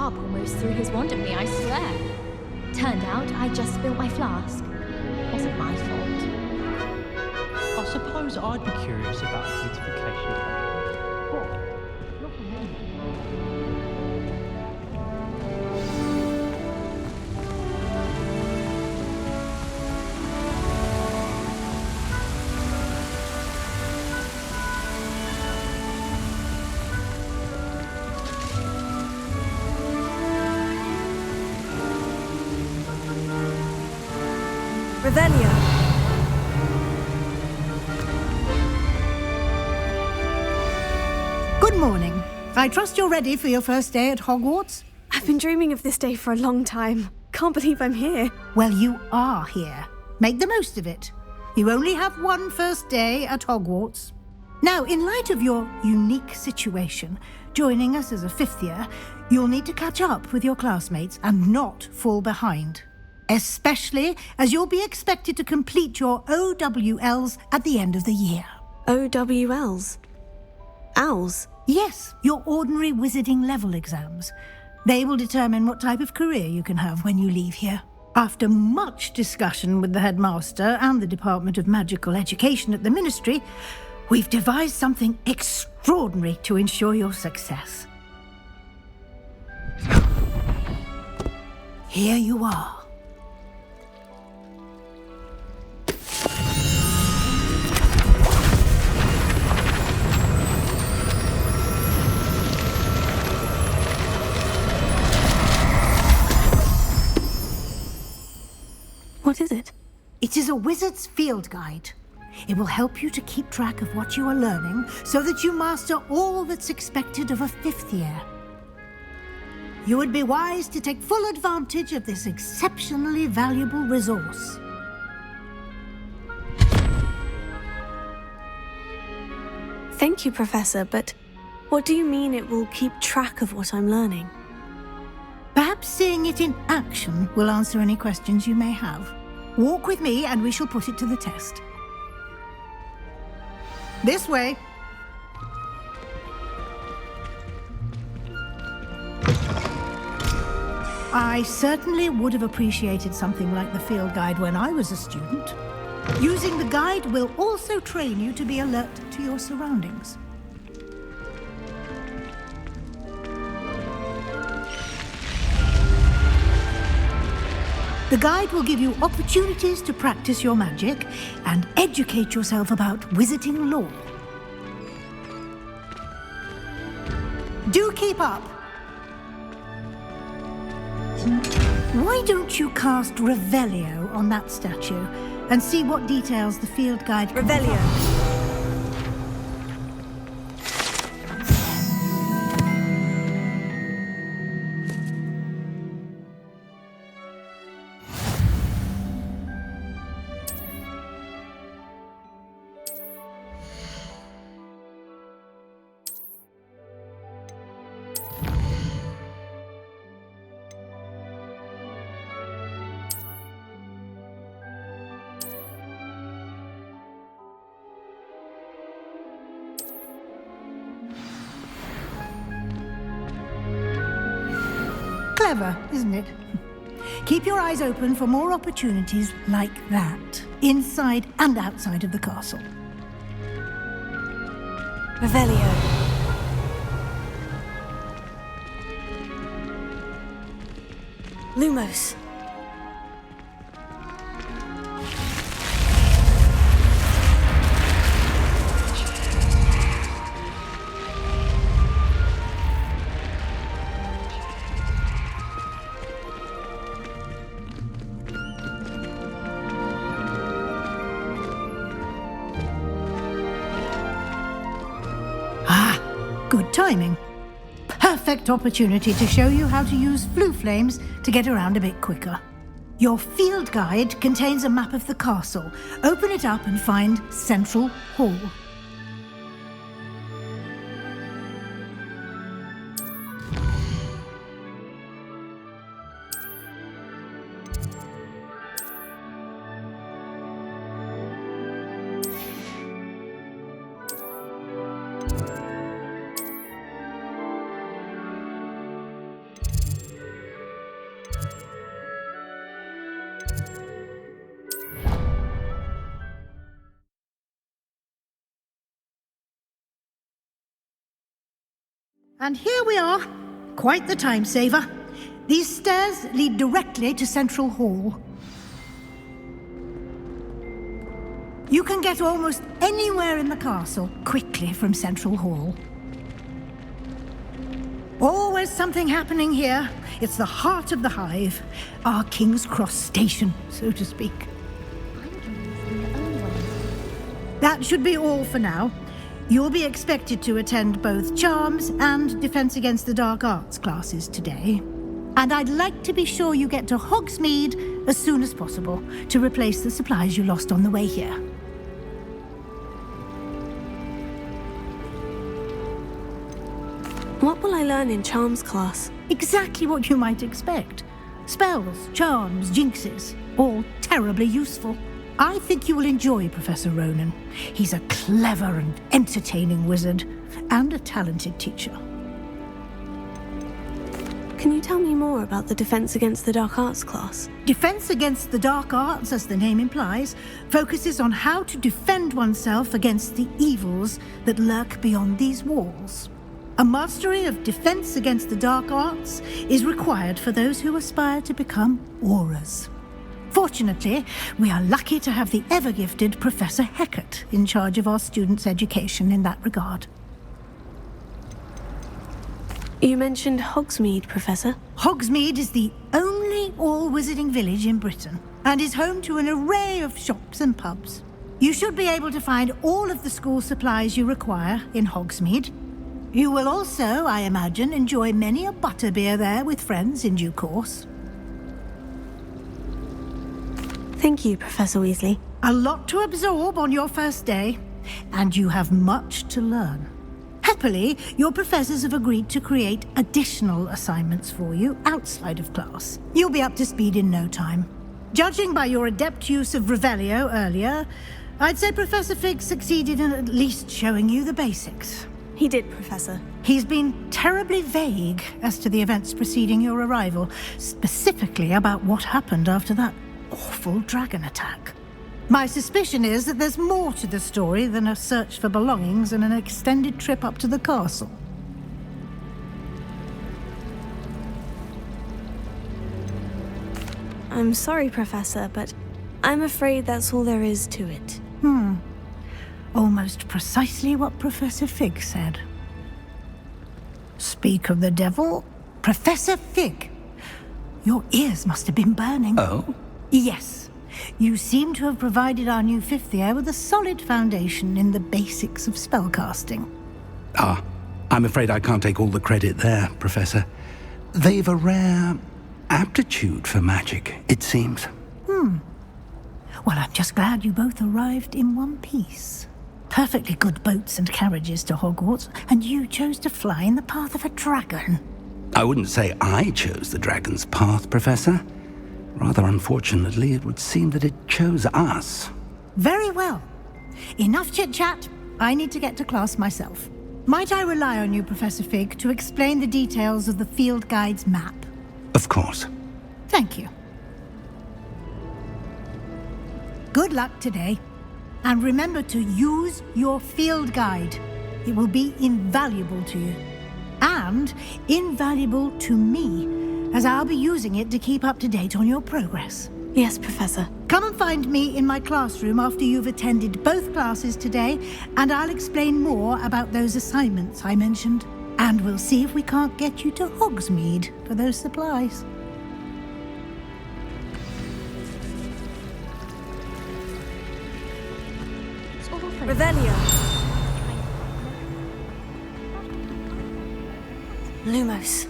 cup almost threw his wand at me, I swear. Turned out I just spilled my flask. Wasn't my fault. I suppose I'd be curious about a beautification potion. Revelio. Good morning. I trust you're ready for your first day at Hogwarts? I've been dreaming of this day for a long time. Can't believe I'm here. Well, you are here. Make the most of it. You only have one first day at Hogwarts. Now, in light of your unique situation, joining us as a fifth year, you'll need to catch up with your classmates and not fall behind. Especially as you'll be expected to complete your OWLs at the end of the year. OWLs? Owls? Yes, your ordinary wizarding level exams. They will determine what type of career you can have when you leave here. After much discussion with the headmaster and the Department of Magical Education at the Ministry, we've devised something extraordinary to ensure your success. Here you are. What is it? It is a wizard's field guide. It will help you to keep track of what you are learning so that you master all that's expected of a fifth year. You would be wise to take full advantage of this exceptionally valuable resource. Thank you, Professor, but what do you mean it will keep track of what I'm learning? Perhaps seeing it in action will answer any questions you may have. Walk with me and we shall put it to the test. This way. I certainly would have appreciated something like the field guide when I was a student. Using the guide will also train you to be alert to your surroundings. The guide will give you opportunities to practice your magic and educate yourself about wizarding lore. Do keep up! Why don't you cast Revelio on that statue and see what details the field guide can Revelio. provide? Clever, isn't it? Keep your eyes open for more opportunities like that, inside and outside of the castle. Revelio. Lumos. Good timing. Perfect opportunity to show you how to use flue flames to get around a bit quicker. Your field guide contains a map of the castle. Open it up and find Central Hall. And here we are. Quite the time saver. These stairs lead directly to Central Hall. You can get almost anywhere in the castle quickly from Central Hall. Always something happening here. It's the heart of the hive, our King's Cross station, so to speak. That should be all for now. You'll be expected to attend both Charms and Defense Against the Dark Arts classes today. And I'd like to be sure you get to Hogsmeade as soon as possible to replace the supplies you lost on the way here. What will I learn in Charms class? Exactly what you might expect. Spells, charms, jinxes, all terribly useful. I think you will enjoy Professor Ronan. He's a clever and entertaining wizard, and a talented teacher. Can you tell me more about the Defense Against the Dark Arts class? Defense Against the Dark Arts, as the name implies, focuses on how to defend oneself against the evils that lurk beyond these walls. A mastery of Defense Against the Dark Arts is required for those who aspire to become auras. Fortunately, we are lucky to have the ever-gifted Professor Hecat in charge of our students' education in that regard. You mentioned Hogsmeade, Professor. Hogsmeade is the only all-wizarding village in Britain and is home to an array of shops and pubs. You should be able to find all of the school supplies you require in Hogsmeade. You will also, I imagine, enjoy many a butterbeer there with friends in due course. Thank you, Professor Weasley. A lot to absorb on your first day, and you have much to learn. Happily, your professors have agreed to create additional assignments for you outside of class. You'll be up to speed in no time. Judging by your adept use of Revelio earlier, I'd say Professor Fig succeeded in at least showing you the basics. He did, Professor. He's been terribly vague as to the events preceding your arrival, specifically about what happened after that awful dragon attack. My suspicion is that there's more to the story than a search for belongings and an extended trip up to the castle. I'm sorry, Professor, but I'm afraid that's all there is to it. Almost precisely what Professor Fig said. Speak of the devil, Professor Fig. Your ears must have been burning. Oh? Yes. You seem to have provided our new fifth year with a solid foundation in the basics of spellcasting. I'm afraid I can't take all the credit there, Professor. They've a rare aptitude for magic, it seems. Well, I'm just glad you both arrived in one piece. Perfectly good boats and carriages to Hogwarts, and you chose to fly in the path of a dragon. I wouldn't say I chose the dragon's path, Professor. Rather unfortunately, it would seem that it chose us. Very well. Enough chit-chat. I need to get to class myself. Might I rely on you, Professor Fig, to explain the details of the field guide's map? Of course. Thank you. Good luck today. And remember to use your field guide. It will be invaluable to you. And invaluable to me, as I'll be using it to keep up to date on your progress. Yes, Professor. Come and find me in my classroom after you've attended both classes today, and I'll explain more about those assignments I mentioned. And we'll see if we can't get you to Hogsmeade for those supplies. Revelio. Lumos.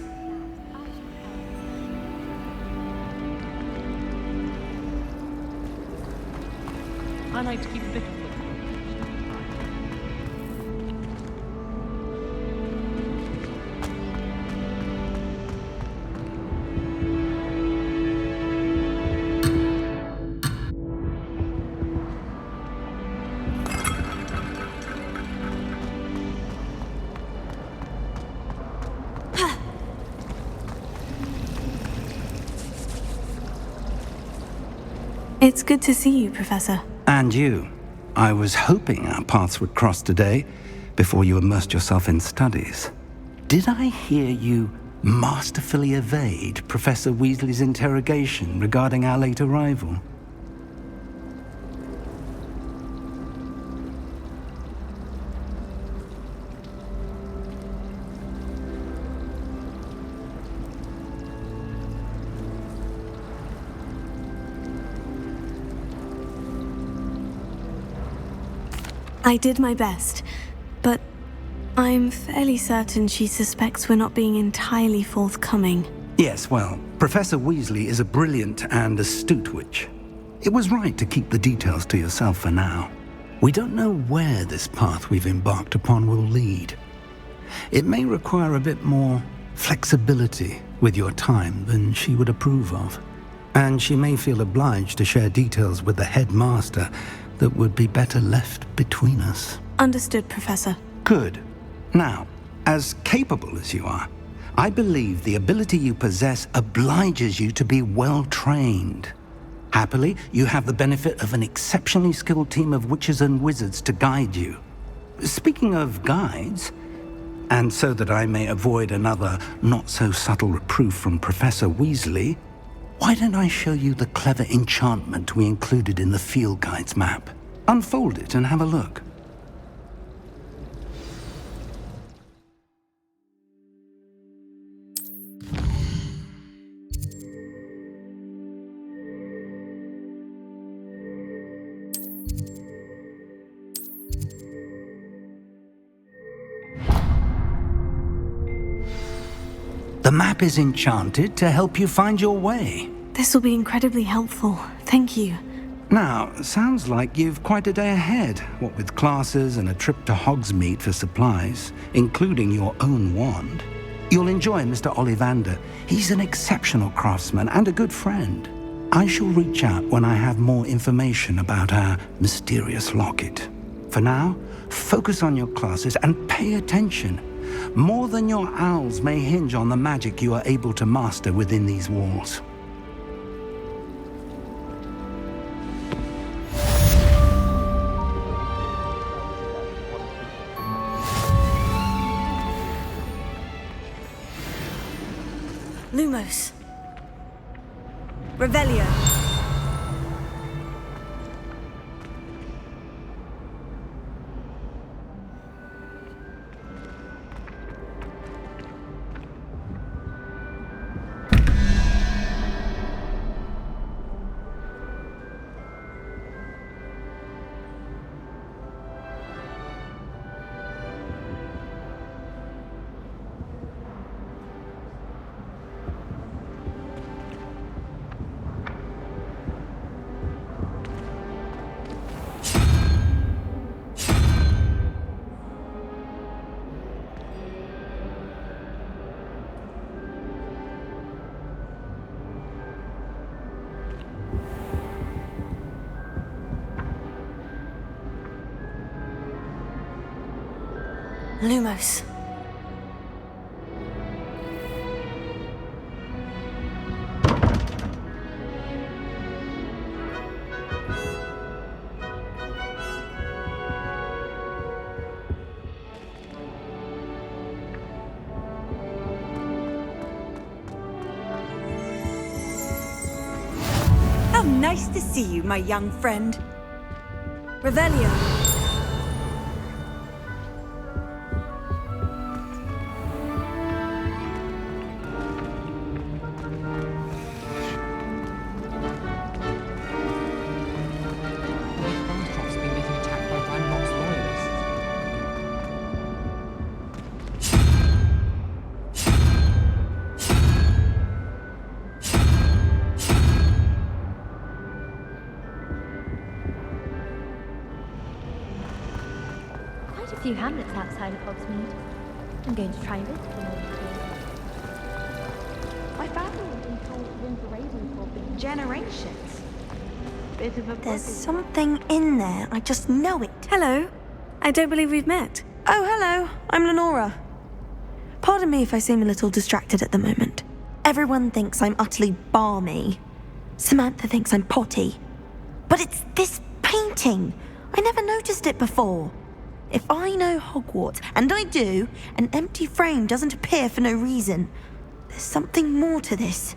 I like to keep a bit of it. It's good to see you, Professor. And you. I was hoping our paths would cross today before you immersed yourself in studies. Did I hear you masterfully evade Professor Weasley's interrogation regarding our late arrival? I did my best, but I'm fairly certain she suspects we're not being entirely forthcoming. Yes, well, Professor Weasley is a brilliant and astute witch. It was right to keep the details to yourself for now. We don't know where this path we've embarked upon will lead. It may require a bit more flexibility with your time than she would approve of. And she may feel obliged to share details with the headmaster that would be better left between us. Understood, Professor. Good. Now, as capable as you are, I believe the ability you possess obliges you to be well trained. Happily, you have the benefit of an exceptionally skilled team of witches and wizards to guide you. Speaking of guides, and so that I may avoid another not-so-subtle reproof from Professor Weasley, why don't I show you the clever enchantment we included in the field guide's map? Unfold it and have a look. The map is enchanted to help you find your way. This will be incredibly helpful. Thank you. Now, sounds like you've quite a day ahead, what with classes and a trip to Hogsmeade for supplies, including your own wand. You'll enjoy Mr. Ollivander. He's an exceptional craftsman and a good friend. I shall reach out when I have more information about our mysterious locket. For now, focus on your classes and pay attention. More than your owls may hinge on the magic you are able to master within these walls. Lumos. Revelio. Lumos. How nice to see you, my young friend. Revelio. Quite a few hamlets outside of Hogsmeade. I'm going to try and visit them all. My family has been told to win parading for generations. Bit of a There's something in there. I just know it. Hello. I don't believe we've met. Oh, hello. I'm Lenora. Pardon me if I seem a little distracted at the moment. Everyone thinks I'm utterly balmy. Samantha thinks I'm potty. But it's this painting. I never noticed it before. If I know Hogwarts, and I do, an empty frame doesn't appear for no reason. There's something more to this.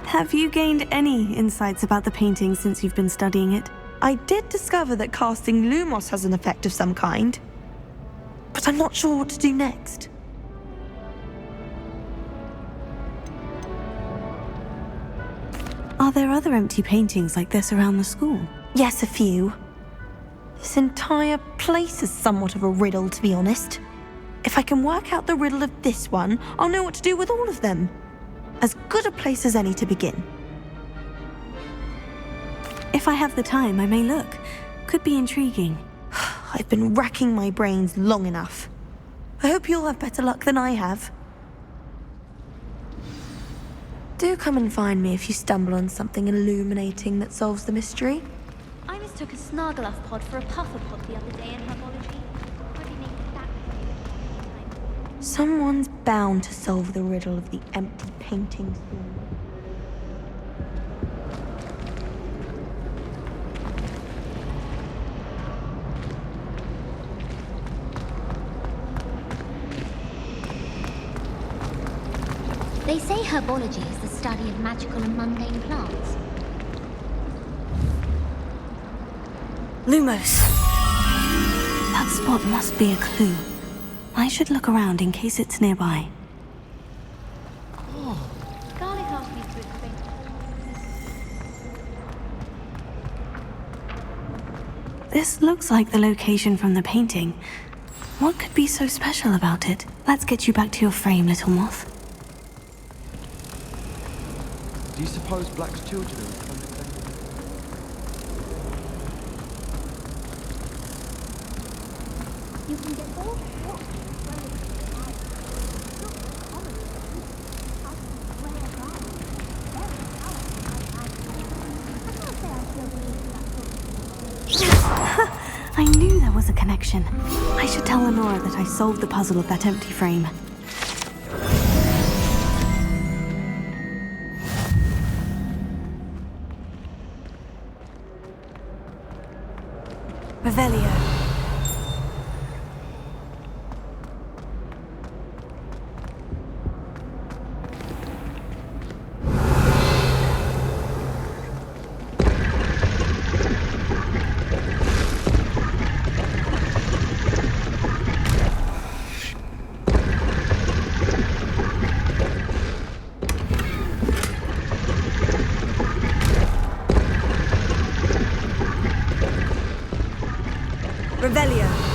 Have you gained any insights about the painting since you've been studying it? I did discover that casting Lumos has an effect of some kind, but I'm not sure what to do next. Are there other empty paintings like this around the school? Yes, a few. This entire place is somewhat of a riddle, to be honest. If I can work out the riddle of this one, I'll know what to do with all of them. As good a place as any to begin. If I have the time, I may look. Could be intriguing. I've been racking my brains long enough. I hope you'll have better luck than I have. Do come and find me if you stumble on something illuminating that solves the mystery. I mistook a Snargaluff pod for a puffer pod the other day in herbology. I'd be making that mistake. Someone's bound to solve the riddle of the empty painting story. They say herbology is the study of magical and mundane plants. Lumos! That spot must be a clue. I should look around in case it's nearby. Garlic asked me to explain. This looks like the location from the painting. What could be so special about it? Let's get you back to your frame, little moth. Do you suppose Black's children are You can get all sorts of I knew there was a connection. I should tell Lenora that I solved the puzzle of that empty frame. Revelio. Revelio.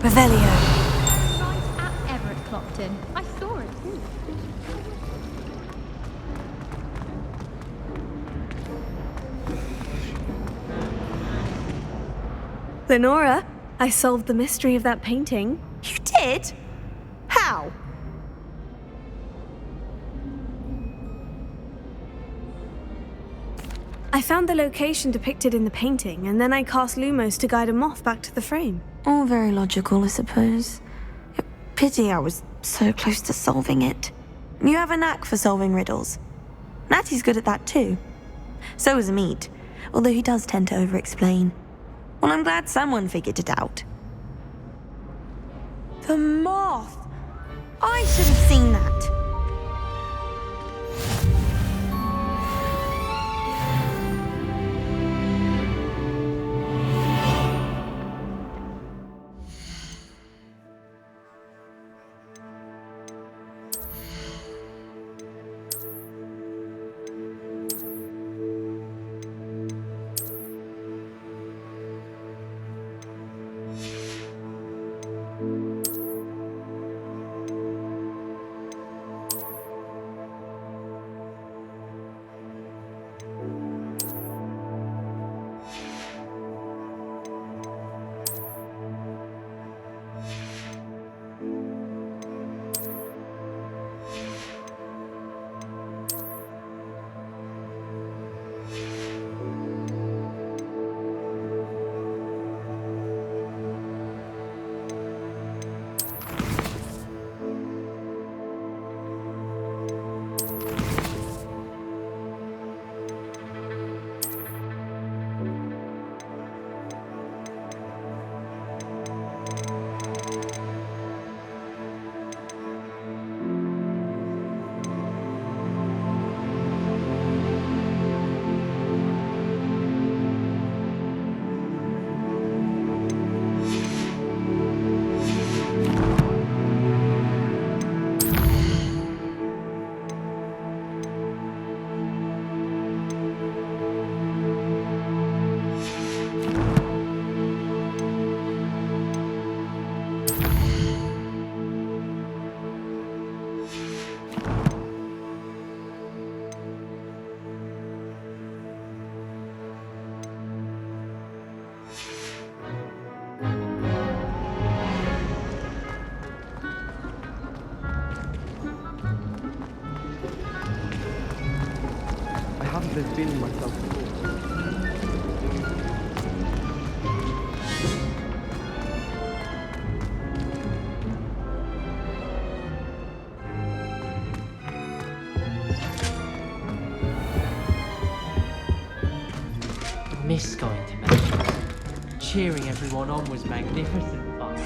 Revelio. right at Everett Clopton. I saw it too. Lenora, I solved the mystery of that painting. You did? How? I found the location depicted in the painting, and then I cast Lumos to guide a moth back to the frame. All very logical, I suppose. Pity I was so close to solving it. You have a knack for solving riddles. Natty's good at that too. So is Amit, although he does tend to over-explain. Well, I'm glad someone figured it out. The moth! I should have seen that. Miss going to matches. Cheering everyone on was magnificent fun.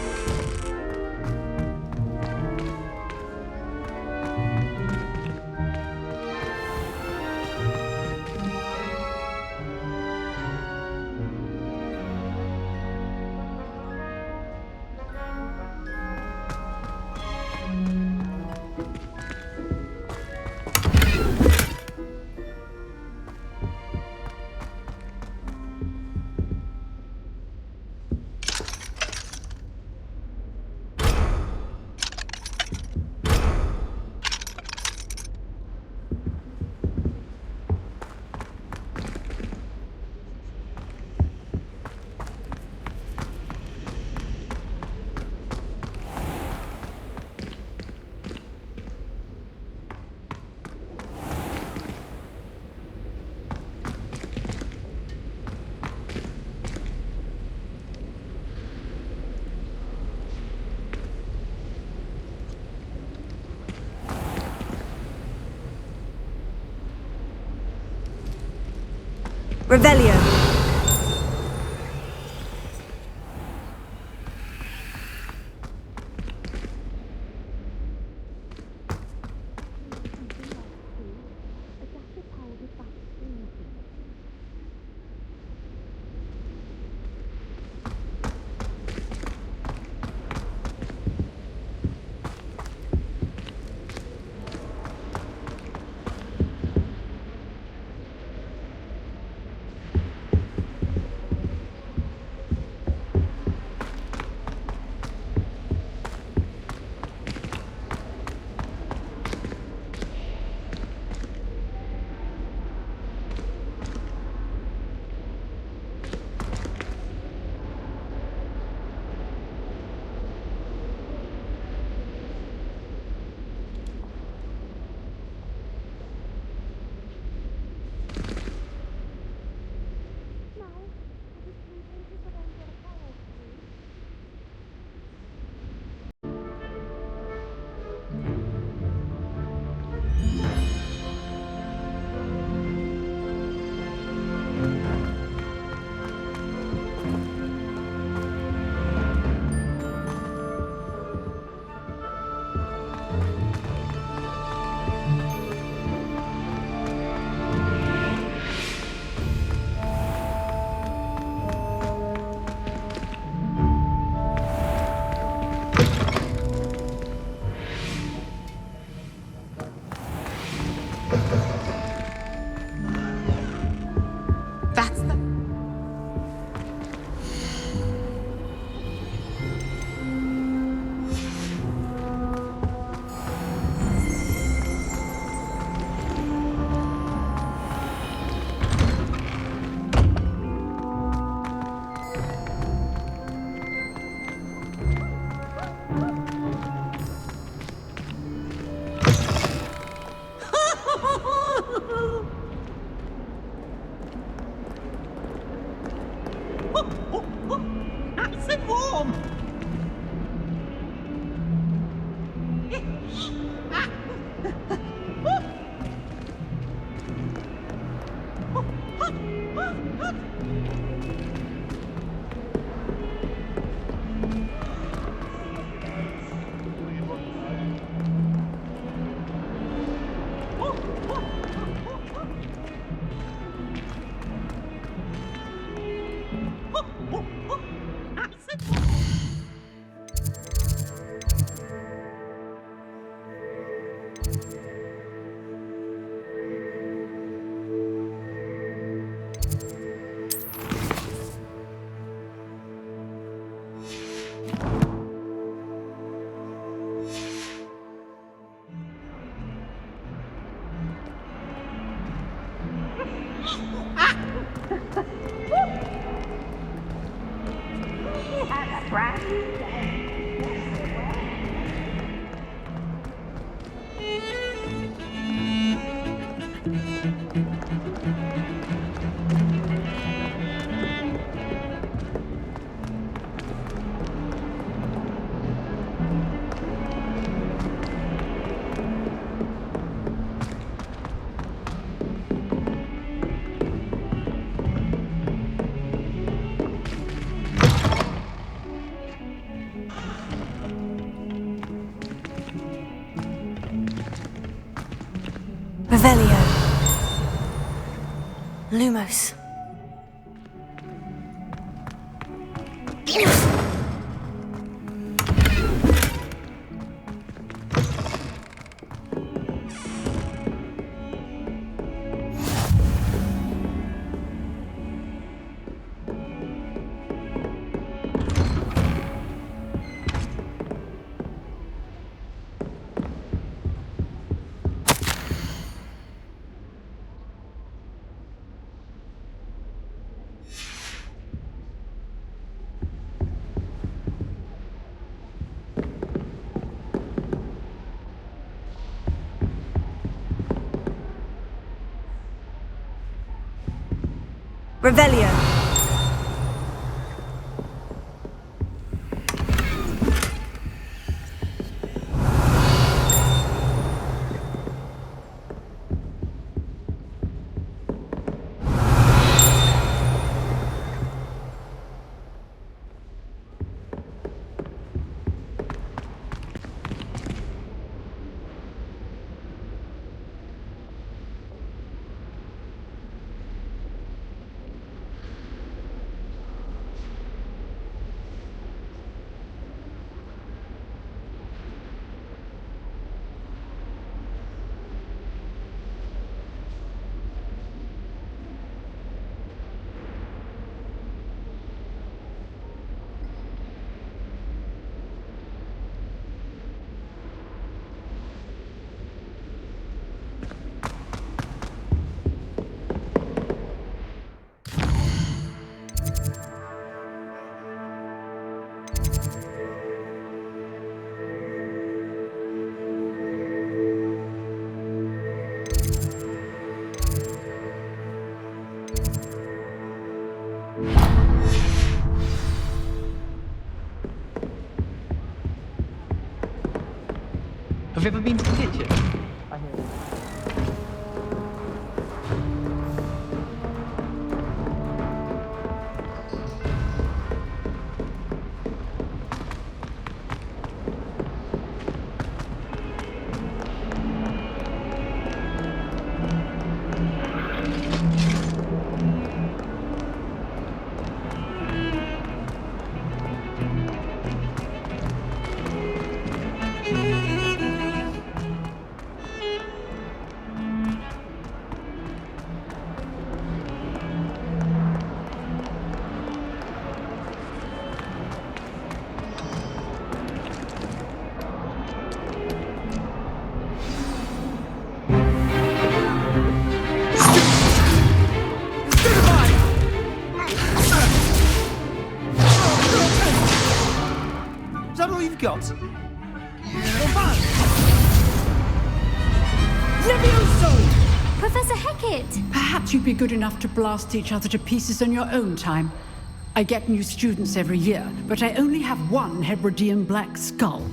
Revelio. Revelio. Lumos. Revelio. Have you ever been to the kitchen? Is that all you've got? Professor Hecat! Perhaps you'd be good enough to blast each other to pieces on your own time. I get new students every year, but I only have one Hebridean black skull.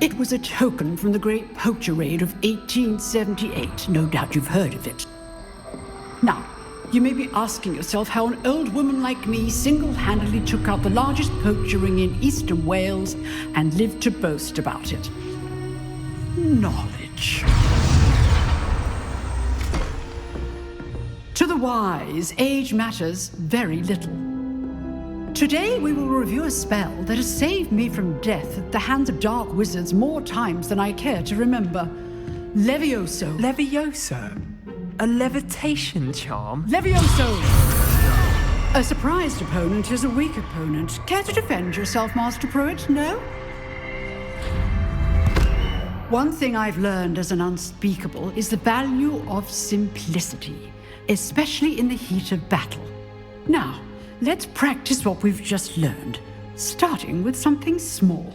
It was a token from the Great Poacher Raid of 1878. No doubt you've heard of it. Now, you may be asking yourself how an old woman like me single-handedly took out the largest poacher ring in eastern Wales and lived to boast about it. Knowledge. To the wise, age matters very little. Today we will review a spell that has saved me from death at the hands of dark wizards more times than I care to remember. Levioso. Levioso? A levitation charm? Levioso! A surprised opponent is a weak opponent. Care to defend yourself, Master Pruitt? No? One thing I've learned as an unspeakable is the value of simplicity, especially in the heat of battle. Now, let's practice what we've just learned, starting with something small.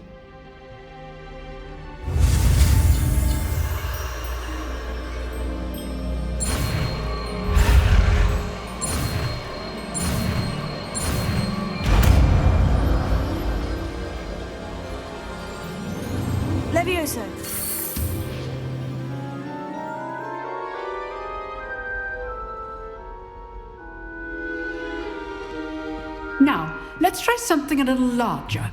Levioso. Now, let's try something a little larger.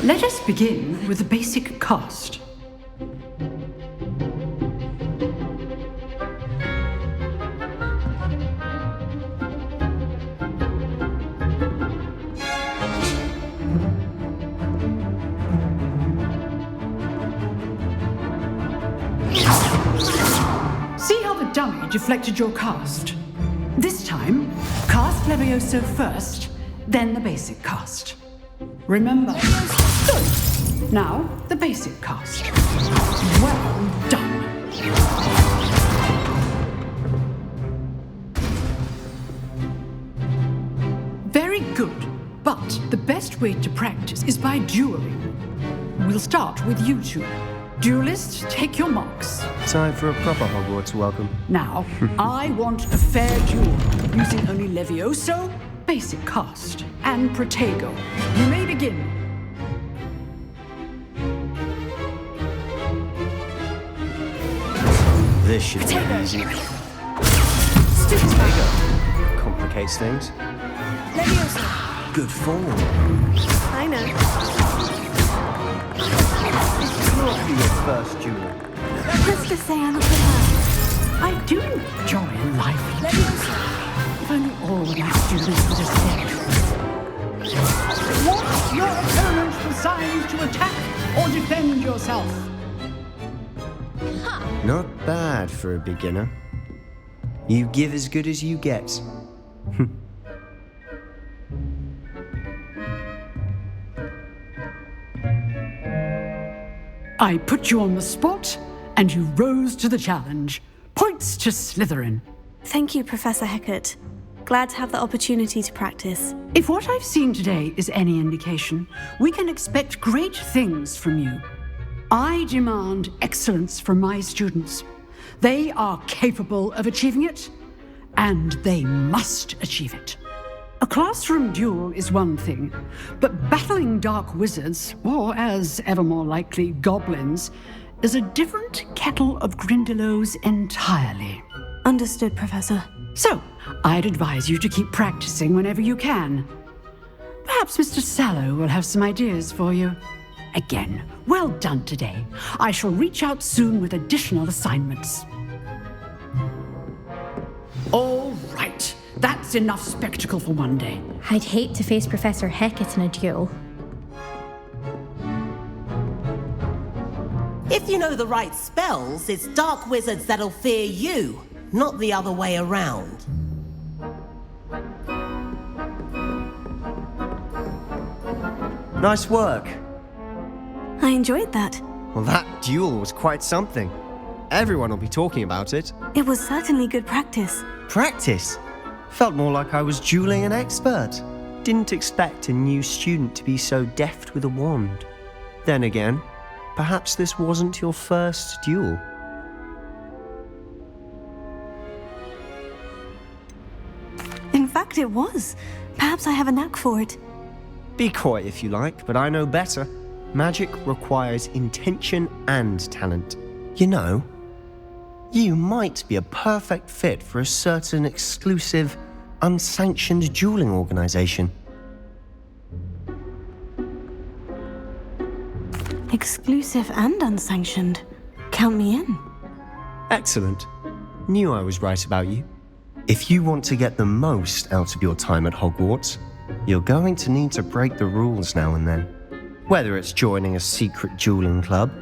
Let us begin with the basic cast. See how the dummy deflected your cast? This time, cast Levioso first, then the basic cast. Remember. Good. Now, the basic cast. Well done. Very good. But the best way to practice is by dueling. We'll start with you two. Duelists, take your marks. Time for a proper Hogwarts welcome. Now, I want a fair duel, using only Levioso, basic cast, and Protego. You may begin. This should be easy. Protego complicates things. Levioso. Good form. I know. Not be your first duel. Let's just say I'm a good man. I do enjoy life. Levioso. If only all my students would have said. Want your opponent designed to attack or defend yourself? Not bad for a beginner. You give as good as you get. I put you on the spot, and you rose to the challenge. Points to Slytherin. Thank you, Professor Hecat. Glad to have the opportunity to practice. If what I've seen today is any indication, we can expect great things from you. I demand excellence from my students. They are capable of achieving it, and they must achieve it. A classroom duel is one thing, but battling dark wizards, or as ever more likely, goblins, is a different kettle of Grindylows entirely. Understood, Professor. So, I'd advise you to keep practicing whenever you can. Perhaps Mr. Sallow will have some ideas for you. Again, well done today. I shall reach out soon with additional assignments. All right. That's enough spectacle for one day. I'd hate to face Professor Hecat in a duel. If you know the right spells, it's dark wizards that'll fear you, not the other way around. Nice work. I enjoyed that. Well, that duel was quite something. Everyone will be talking about it. It was certainly good practice. Practice? Felt more like I was dueling an expert. Didn't expect a new student to be so deft with a wand. Then again, perhaps this wasn't your first duel. In fact, it was. Perhaps I have a knack for it. Be coy if you like, but I know better. Magic requires intention and talent. You know, you might be a perfect fit for a certain exclusive, unsanctioned dueling organization. Exclusive and unsanctioned. Count me in. Excellent. Knew I was right about you. If you want to get the most out of your time at Hogwarts, you're going to need to break the rules now and then. Whether it's joining a secret dueling club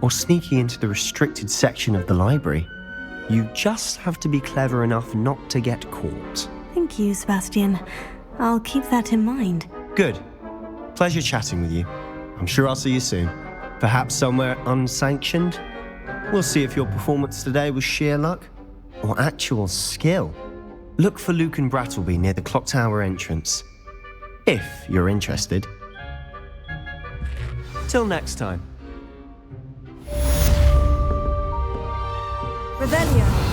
or sneaking into the restricted section of the library, you just have to be clever enough not to get caught. Thank you, Sebastian. I'll keep that in mind. Good. Pleasure chatting with you. I'm sure I'll see you soon. Perhaps somewhere unsanctioned? We'll see if your performance today was sheer luck or actual skill. Look for Luke and Brattleby near the clock tower entrance, if you're interested. Till next time. Revelio.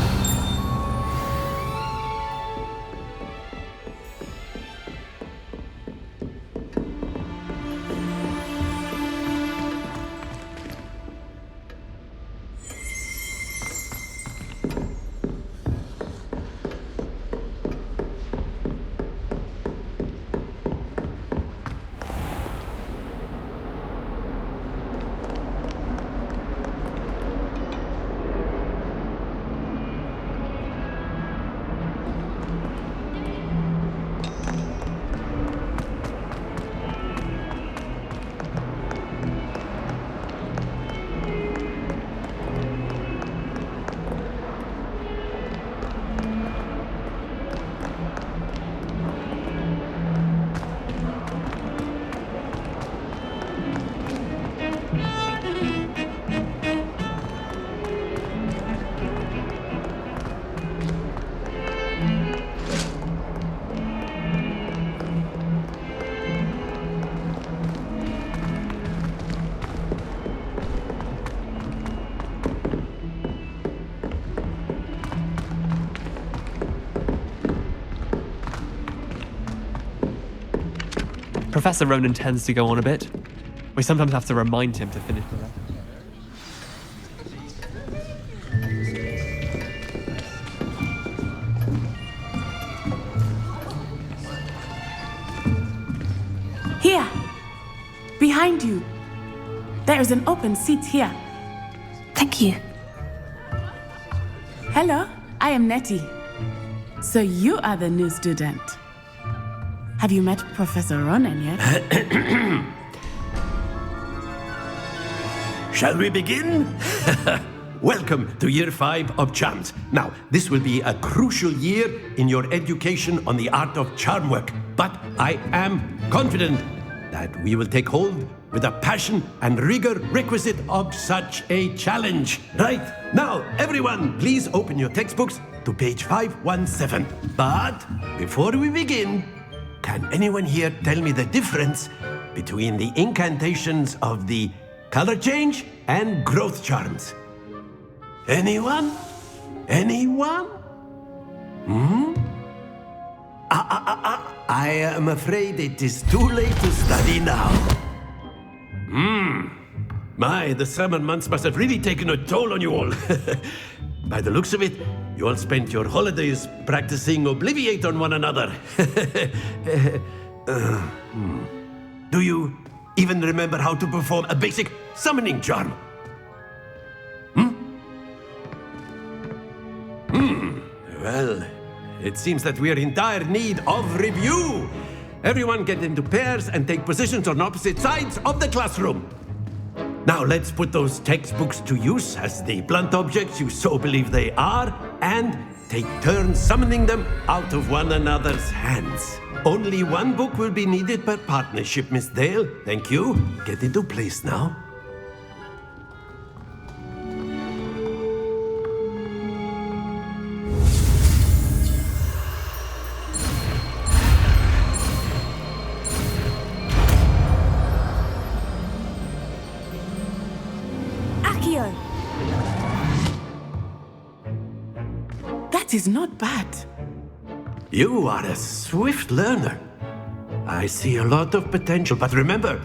Professor Ronan tends to go on a bit. We sometimes have to remind him to finish the lesson. Here! Behind you! There is an open seat here. Thank you. Hello, I am Nettie. So you are the new student. Have you met Professor Ronan yet? Shall we begin? Welcome to Year 5 of Charms. Now, this will be a crucial year in your education on the art of charm work. But I am confident that we will take hold with the passion and rigor requisite of such a challenge. Right, now, everyone, please open your textbooks to page 517. But before we begin, can anyone here tell me the difference between the incantations of the color change and growth charms? Anyone? Anyone? I am afraid it is too late to study now. My, the summer months must have really taken a toll on you all. By the looks of it, you all spent your holidays practicing Obliviate on one another. Do you even remember how to perform a basic summoning charm? Well, it seems that we are in dire need of review. Everyone get into pairs and take positions on opposite sides of the classroom. Now let's put those textbooks to use as the blunt objects you so believe they are, and take turns summoning them out of one another's hands. Only one book will be needed per partnership, Miss Dale. Thank you. Get into place now. That is not bad. You are a swift learner. I see a lot of potential, but remember,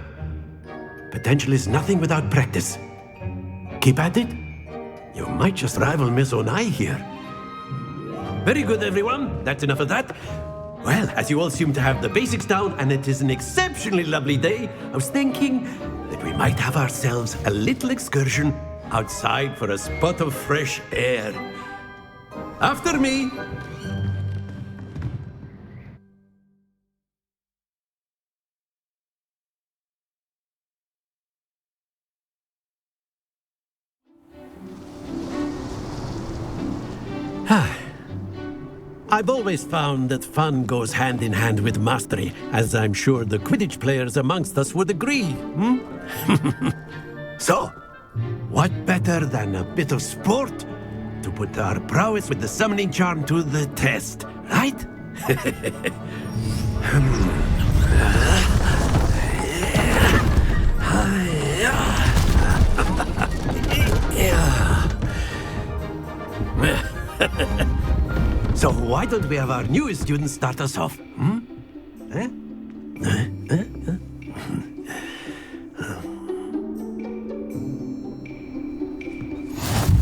potential is nothing without practice. Keep at it. You might just rival Miss Onai here. Very good, everyone. That's enough of that. Well, as you all seem to have the basics down, and it is an exceptionally lovely day, I was thinking that we might have ourselves a little excursion outside for a spot of fresh air. After me. I've always found that fun goes hand in hand with mastery, as I'm sure the Quidditch players amongst us would agree. So, what better than a bit of sport to put our prowess with the summoning charm to the test, right? So why don't we have our newest student start us off?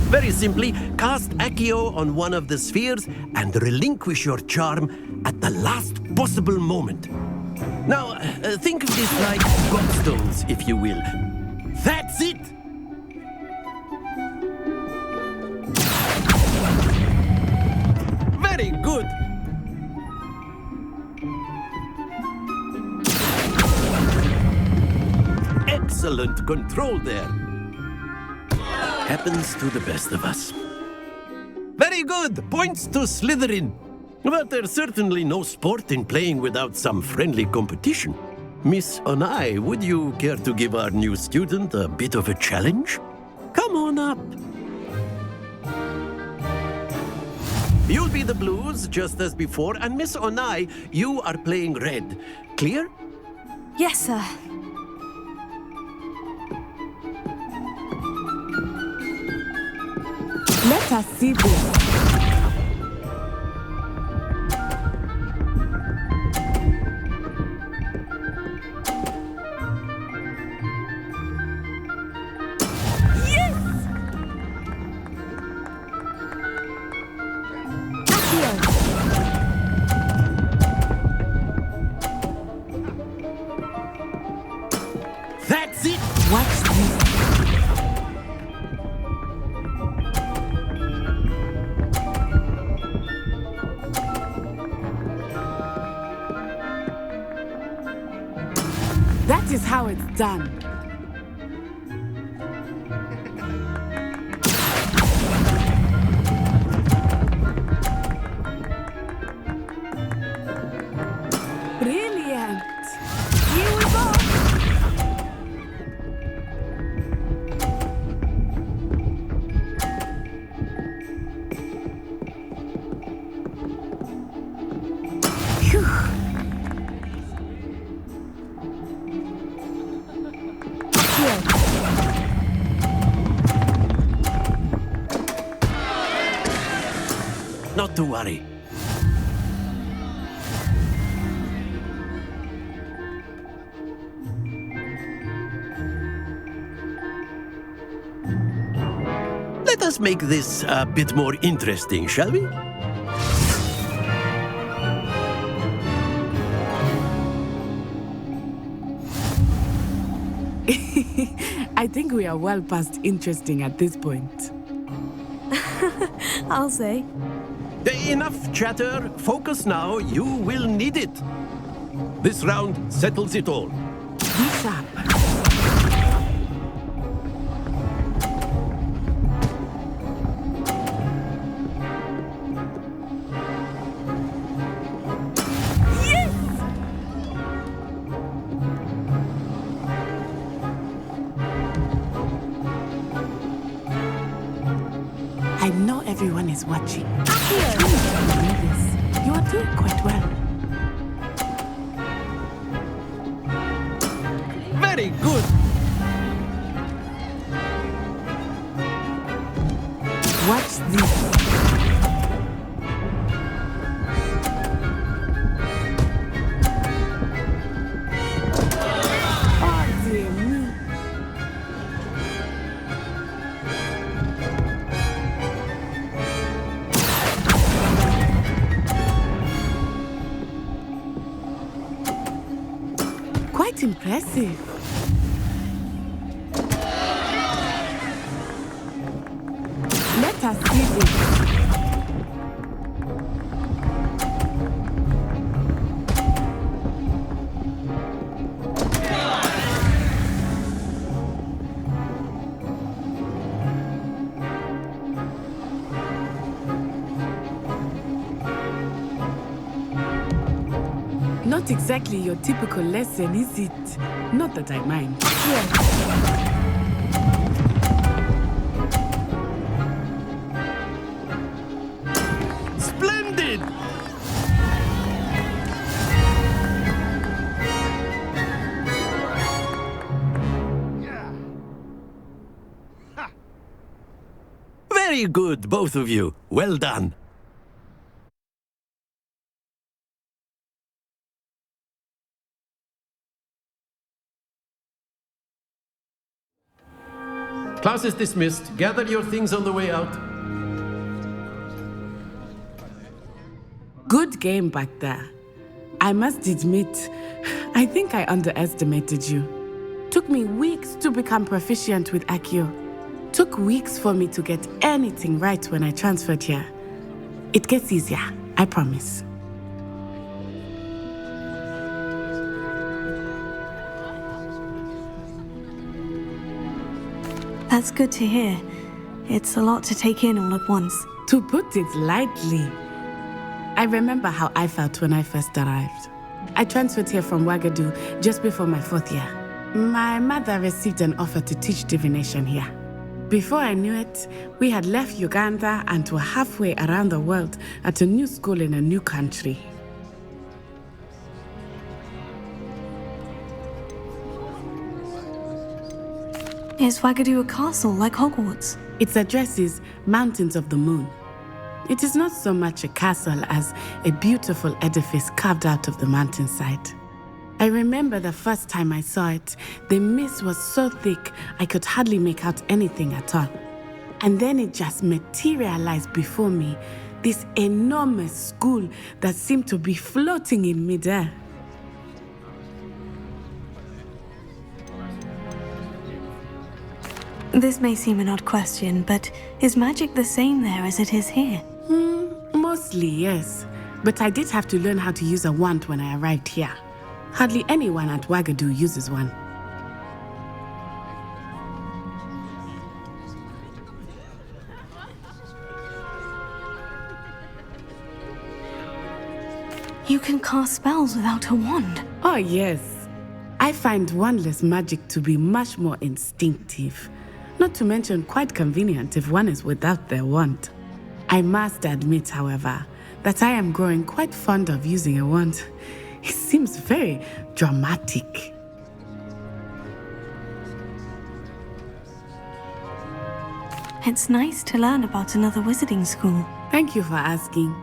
Very simply, cast Accio on one of the spheres and relinquish your charm at the last possible moment. Now, think of this like godstones, if you will. That's it! Very good! Excellent control there. Happens to the best of us. Very good! Points to Slytherin. But there's certainly no sport in playing without some friendly competition. Miss Onai, would you care to give our new student a bit of a challenge? Come on up. You'll be the blues, just as before, and Miss Onai, you are playing red. Clear? Yes, sir. Let us see this. That's it! Watch this. That is how it's done. Brilliant. Here we go. Phew. Here. Not to worry. Let us make this a bit more interesting, shall we? I think we are well past interesting at this point. I'll say. Enough chatter. Focus now. You will need it. This round settles it all. Be sharp. I know everyone is watching. Here. You are doing quite well. Very good. Watch this. Oh, dear me. Quite impressive. Let us see this. Not exactly your typical lesson, is it? Not that I mind. Splendid! Very good, both of you. Well done. Class is dismissed. Gather your things on the way out. Good game back there. I must admit, I think I underestimated you. Took me weeks to become proficient with Accio. Took weeks for me to get anything right when I transferred here. It gets easier, I promise. That's good to hear. It's a lot to take in all at once. To put it lightly, I remember how I felt when I first arrived. I transferred here from Ouagadougou just before my 4th year. My mother received an offer to teach divination here. Before I knew it, we had left Uganda and were halfway around the world at a new school in a new country. Is Ouagadougou a castle like Hogwarts? Its address is Mountains of the Moon. It is not so much a castle as a beautiful edifice carved out of the mountainside. I remember the first time I saw it, the mist was so thick I could hardly make out anything at all. And then it just materialized before me, this enormous school that seemed to be floating in midair. This may seem an odd question, but is magic the same there as it is here? Mostly, yes. But I did have to learn how to use a wand when I arrived here. Hardly anyone at Wagadu uses one. You can cast spells without a wand. Oh, yes. I find wandless magic to be much more instinctive. Not to mention quite convenient if one is without their wand. I must admit, however, that I am growing quite fond of using a wand. It seems very dramatic. It's nice to learn about another wizarding school. Thank you for asking.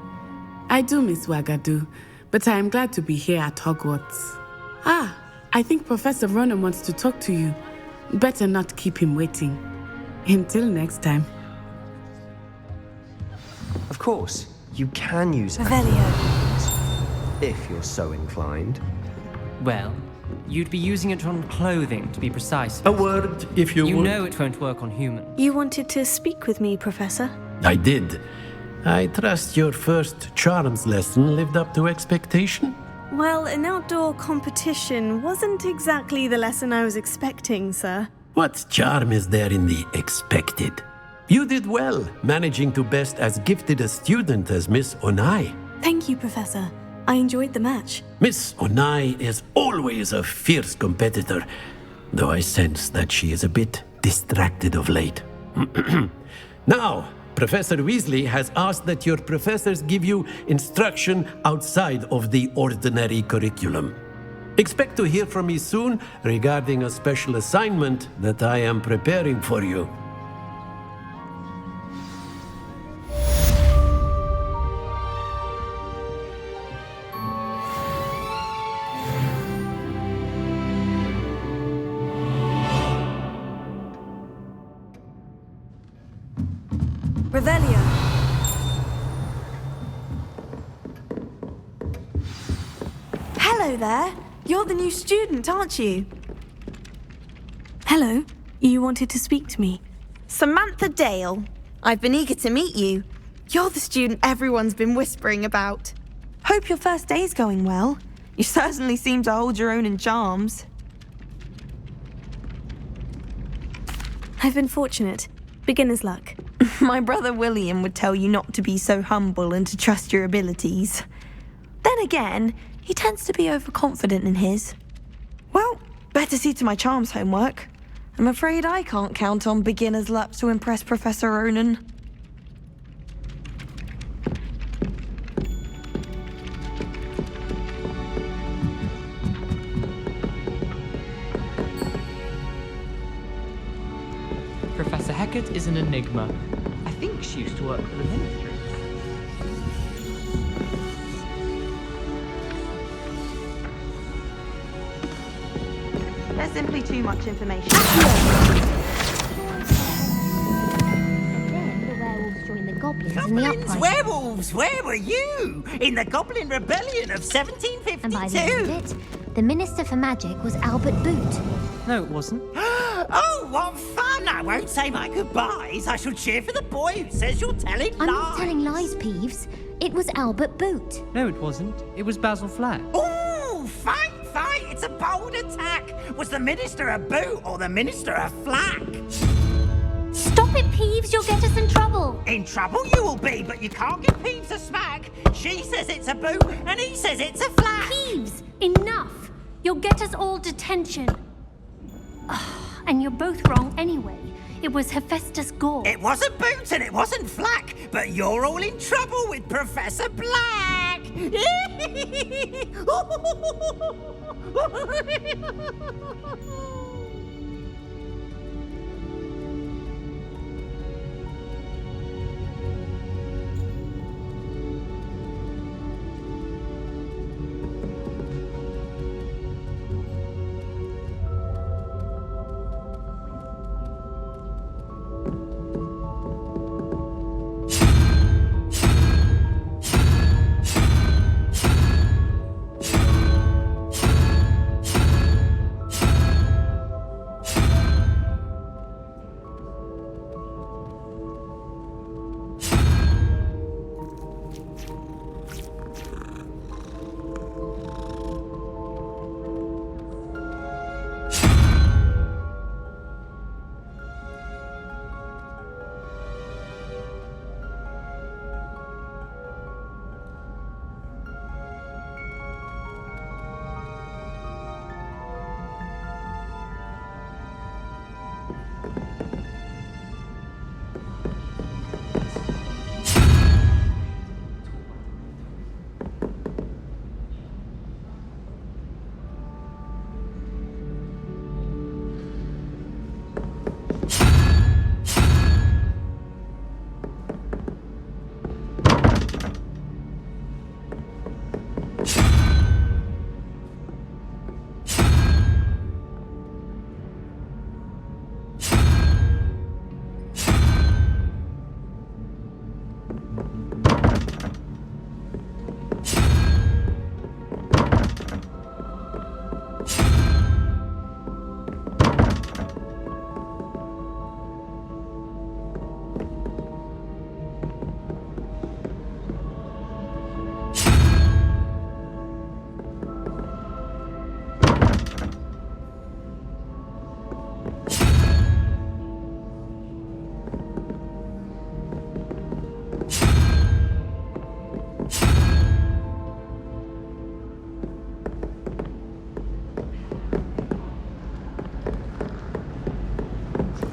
I do miss Wagadu, but I am glad to be here at Hogwarts. Ah, I think Professor Ronan wants to talk to you. Better not keep him waiting. Until next time. Of course, you can use if you're so inclined. Well, you'd be using it on clothing, to be precise. A word, if you would. You know it won't work on humans. You wanted to speak with me, Professor? I did. I trust your first charms lesson lived up to expectation? Well, an outdoor competition wasn't exactly the lesson I was expecting, sir. What charm is there in the expected? You did well, managing to best as gifted a student as Miss Onai. Thank you, Professor. I enjoyed the match. Miss Onai is always a fierce competitor, though I sense that she is a bit distracted of late. Now, Professor Weasley has asked that your professors give you instruction outside of the ordinary curriculum. Expect to hear from me soon regarding a special assignment that I am preparing for you. Revelio. Hello there. You're the new student, aren't you? Hello. You wanted to speak to me. Samantha Dale. I've been eager to meet you. You're the student everyone's been whispering about. Hope your first day's going well. You certainly seem to hold your own in charms. I've been fortunate. Beginner's luck. My brother William would tell you not to be so humble and to trust your abilities. Then again, he tends to be overconfident in his. Well, better see to my charms homework. I'm afraid I can't count on beginner's luck to impress Professor Ronan. Professor Hecat is an enigma. I think she used to work for the Ministry. There's simply too much information. Then the werewolves joined the goblins in the Goblins, uprising. werewolves, where were you? In the Goblin Rebellion of 1752? And by the end of it, the Minister for Magic was Albert Boot. No, it wasn't. Oh, what fun! I won't say my goodbyes. I shall cheer for the boy who says you're telling I'm lies. not telling lies, Peeves. It was Albert Boot. No, it wasn't. It was Basil Flack. Ooh, fight! It's a bold attack. Was the Minister a boot or the Minister a flack? Stop it, Peeves. You'll get us in trouble. In trouble you will be, but you can't give Peeves a smack. She says it's a boot and he says it's a flack. Peeves, enough. You'll get us all detention. And you're both wrong anyway. It was Hephaestus Gore. It wasn't Boot and it wasn't Flack, but you're all in trouble with Professor Black.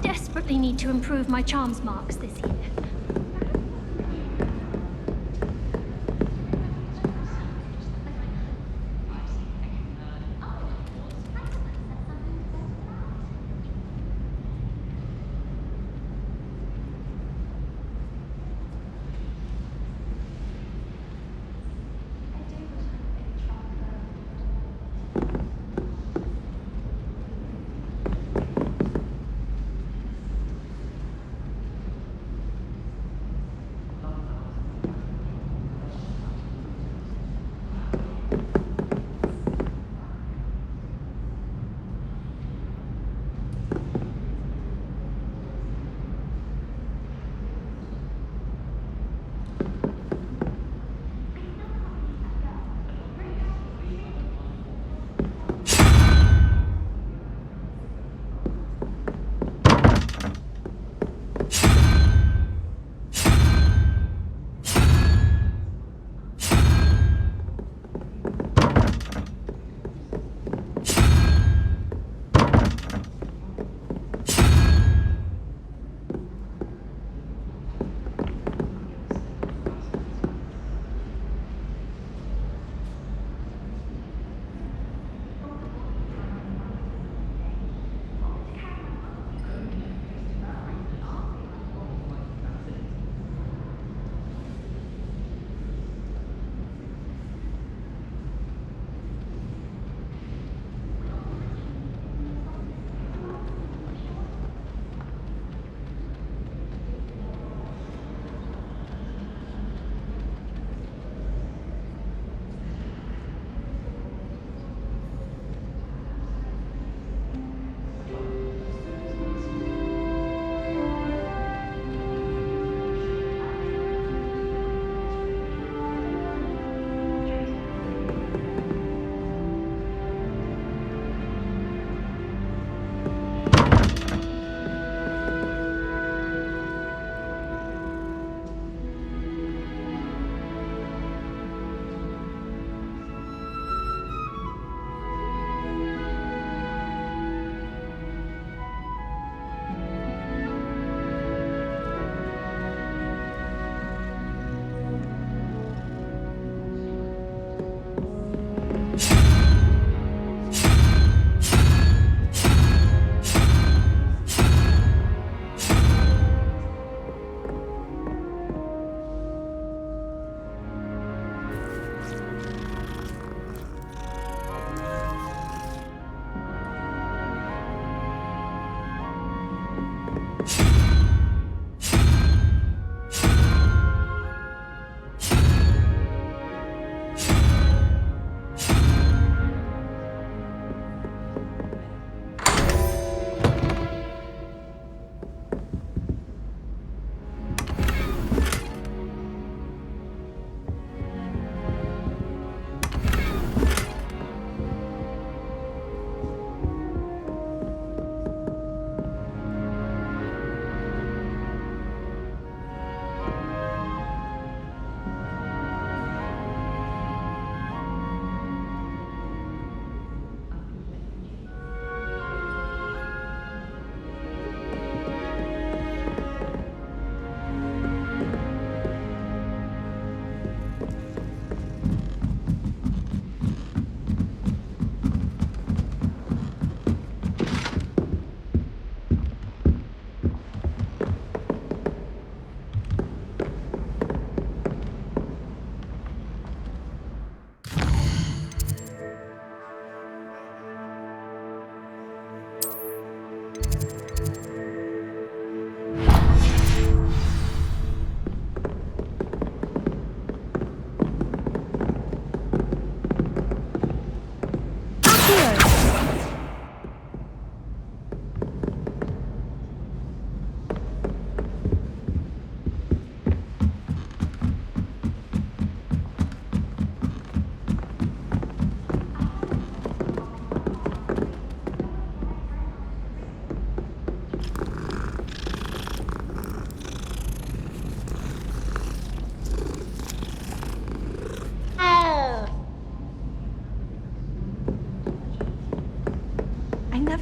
Desperately need to improve my charms marks this year.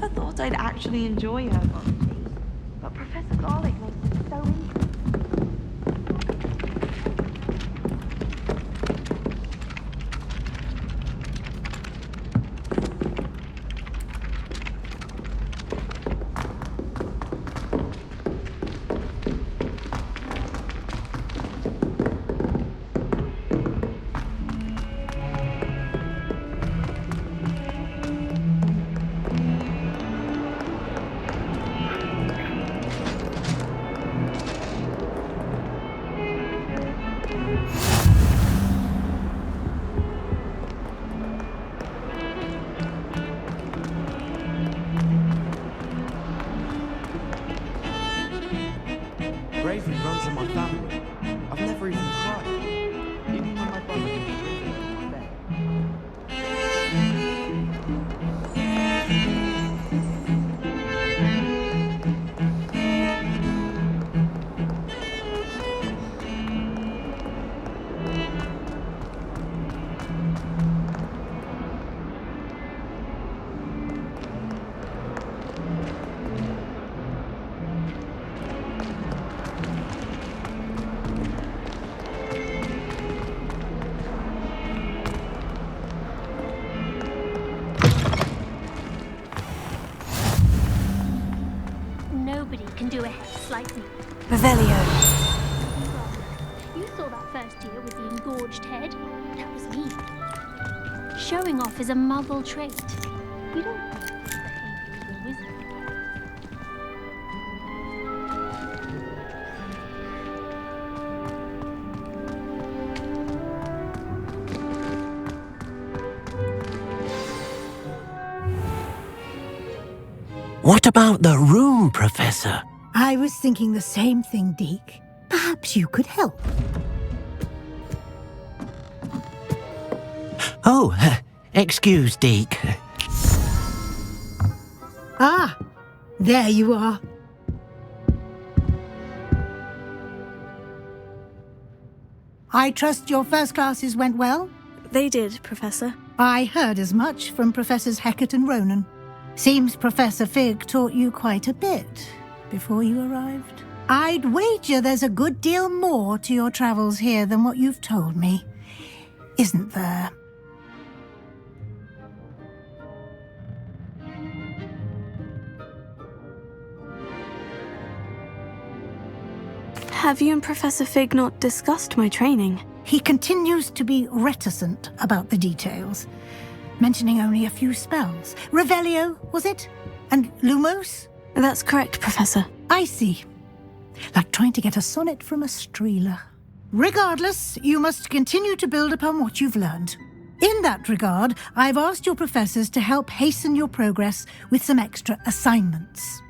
never thought I'd actually enjoy herbology, but Professor Garlick makes it so interesting. Bravery runs in my family. I've never even cried. Even when my brother did the window on my bed. Nobody can do a hex like me. Revelio. You saw that first year with the engorged head. That was me. Showing off is a muggle trait. You don't behave as a wizard. What about the room, Professor? I was thinking the same thing, Deke. Perhaps you could help. Oh, excuse, Deke. Ah, there you are. I trust your first classes went well? They did, Professor. I heard as much from Professors Hecat and Ronan. Seems Professor Fig taught you quite a bit before you arrived. I'd wager there's a good deal more to your travels here than what you've told me, isn't there? Have you and Professor Fig not discussed my training? He continues to be reticent about the details, mentioning only a few spells. Revelio, was it? And Lumos? That's correct, Professor. I see. Like trying to get a sonnet from a streeler. Regardless, you must continue to build upon what you've learned. In that regard, I've asked your professors to help hasten your progress with some extra assignments.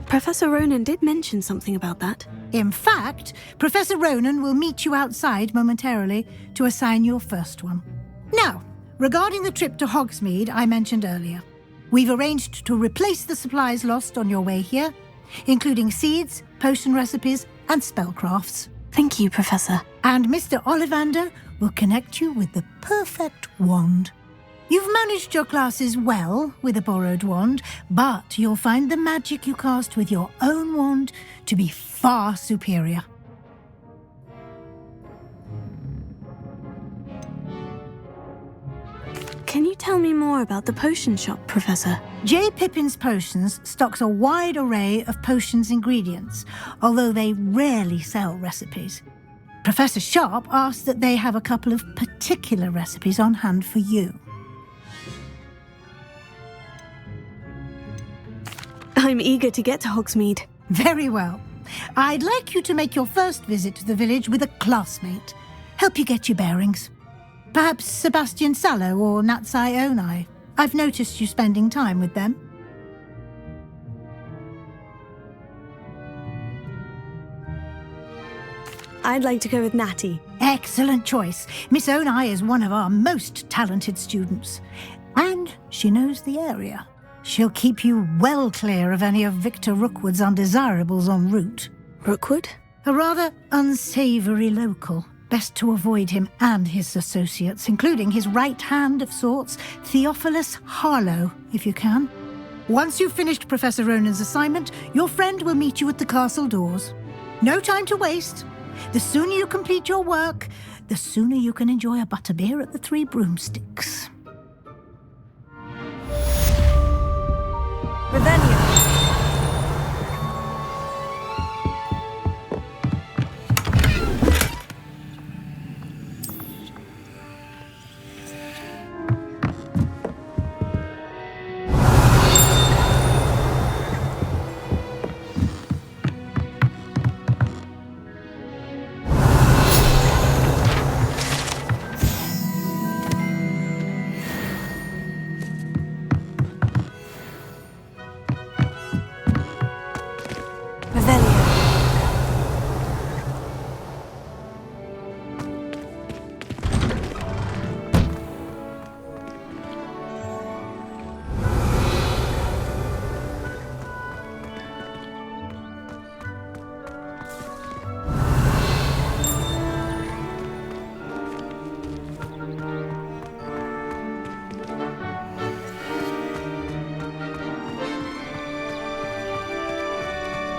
Professor Ronan did mention something about that. In fact, Professor Ronan will meet you outside momentarily to assign your first one. Now, regarding the trip to Hogsmeade I mentioned earlier, we've arranged to replace the supplies lost on your way here, including seeds, potion recipes, and spellcrafts. Thank you, Professor. And Mr. Ollivander will connect you with the perfect wand. You've managed your classes well with a borrowed wand, but you'll find the magic you cast with your own wand to be far superior. Can you tell me more about the potion shop, Professor? J. Pippin's Potions stocks a wide array of potions ingredients, although they rarely sell recipes. Professor Sharp asked that they have a couple of particular recipes on hand for you. I'm eager to get to Hogsmeade. Very well. I'd like you to make your first visit to the village with a classmate. Help you get your bearings. Perhaps Sebastian Sallow or Natsai Onai. I've noticed you spending time with them. I'd like to go with Natty. Excellent choice. Miss Onai is one of our most talented students. And she knows the area. She'll keep you well clear of any of Victor Rookwood's undesirables en route. Rookwood? A rather unsavoury local, best to avoid him and his associates, including his right hand of sorts, Theophilus Harlow, if you can. Once you've finished Professor Ronan's assignment, your friend will meet you at the castle doors. No time to waste. The sooner you complete your work, the sooner you can enjoy a butterbeer at the Three Broomsticks. Revelio.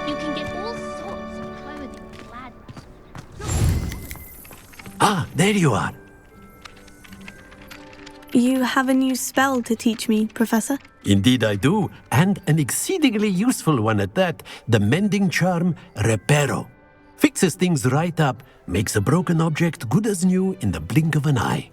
You can get all sorts of clothing and gladness. Ah, there you are. You have a new spell to teach me, Professor? Indeed I do, and an exceedingly useful one at that, the mending charm Reparo. Fixes things right up, makes a broken object good as new in the blink of an eye.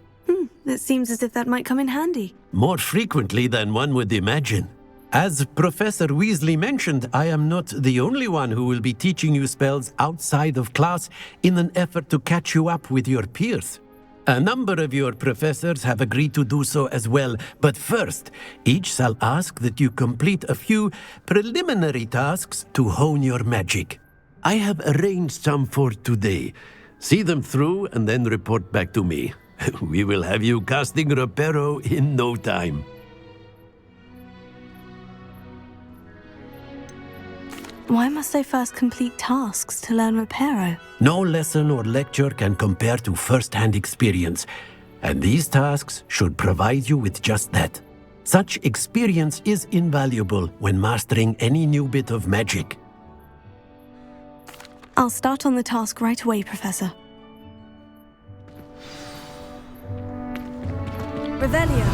It seems as if that might come in handy. More frequently than one would imagine. As Professor Weasley mentioned, I am not the only one who will be teaching you spells outside of class in an effort to catch you up with your peers. A number of your professors have agreed to do so as well, but first, each shall ask that you complete a few preliminary tasks to hone your magic. I have arranged some for today. See them through and then report back to me. We will have you casting Reparo in no time. Why must I first complete tasks to learn Reparo? No lesson or lecture can compare to first-hand experience, and these tasks should provide you with just that. Such experience is invaluable when mastering any new bit of magic. I'll start on the task right away, Professor. Revelio.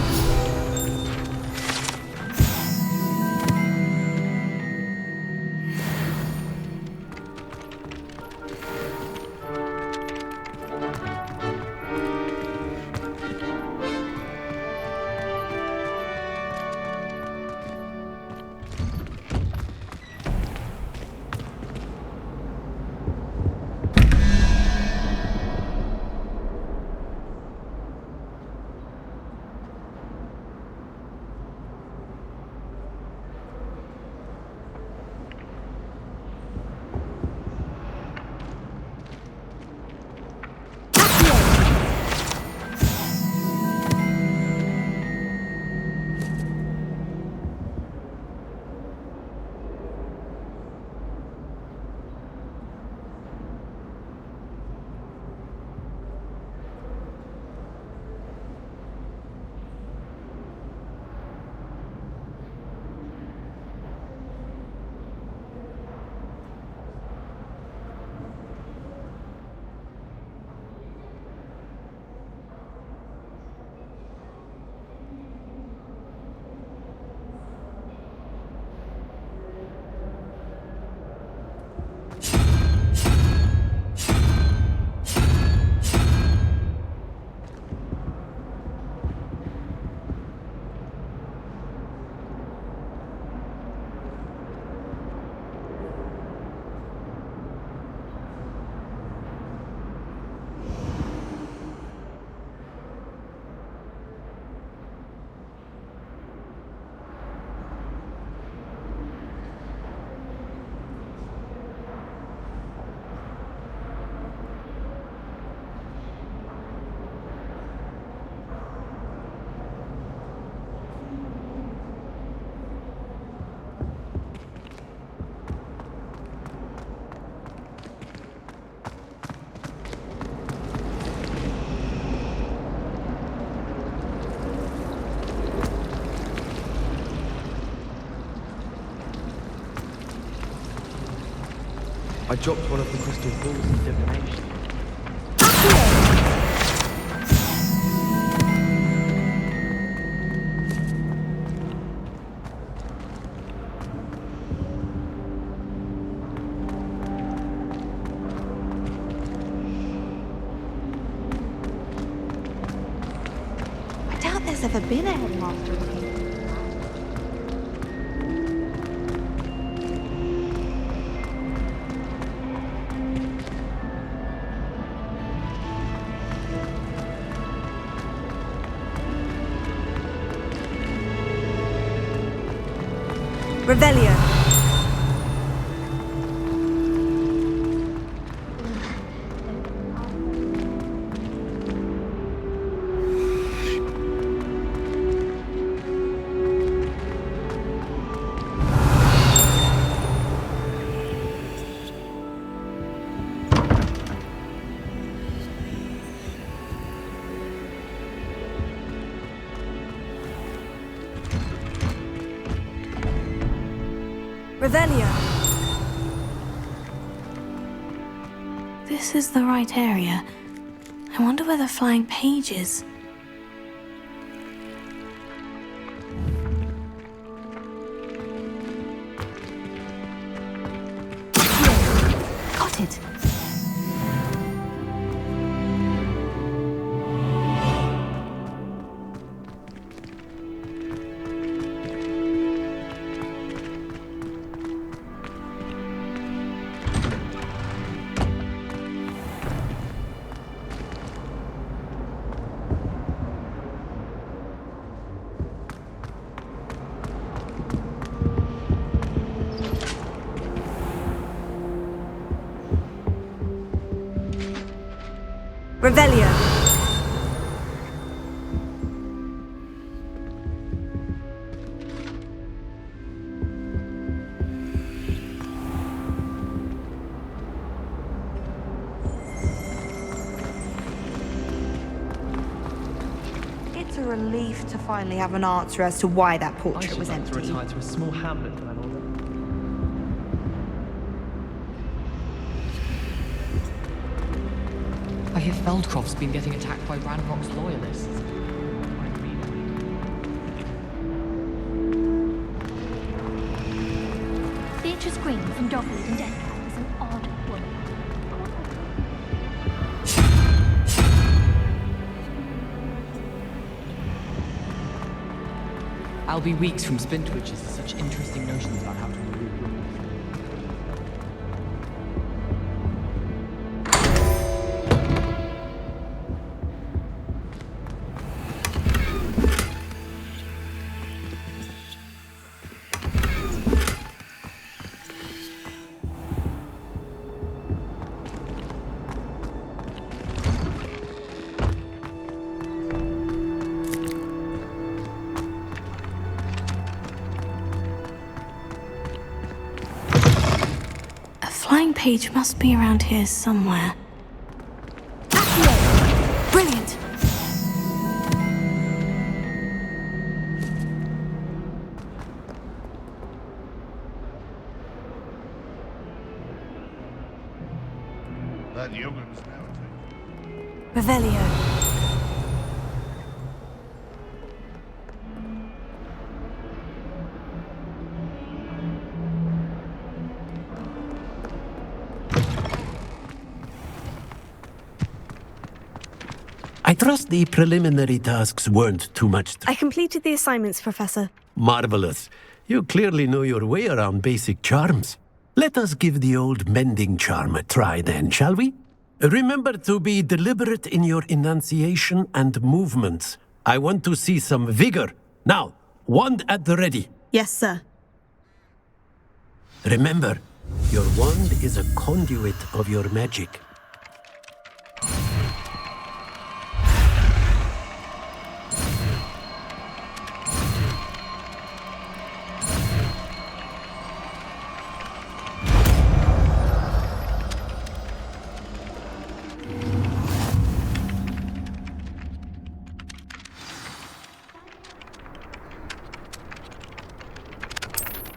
I dropped one of the crystal balls in divination. I doubt there's ever been a headmaster of the painting. Revelio. Revelio. This is the right area. I wonder where the flying page is. Got it. Revelio. It's a relief to finally have an answer as to why that portrait was empty. I should like to retire to a small hamlet for that order. I hear Feldcroft's been getting attacked by Ranrock's loyalists. Beatrice Green from Dogwood and Deathcap is an odd woman. I'll be weeks from Splintwitches with such interesting notions about how to improve rules. Flying page must be around here somewhere. Brilliant! That young'un's now Revelio. I trust the preliminary tasks weren't too much. I completed the assignments, Professor. Marvelous. You clearly know your way around basic charms. Let us give the old mending charm a try then, shall we? Remember to be deliberate in your enunciation and movements. I want to see some vigor. Now, wand at the ready. Yes, sir. Remember, your wand is a conduit of your magic.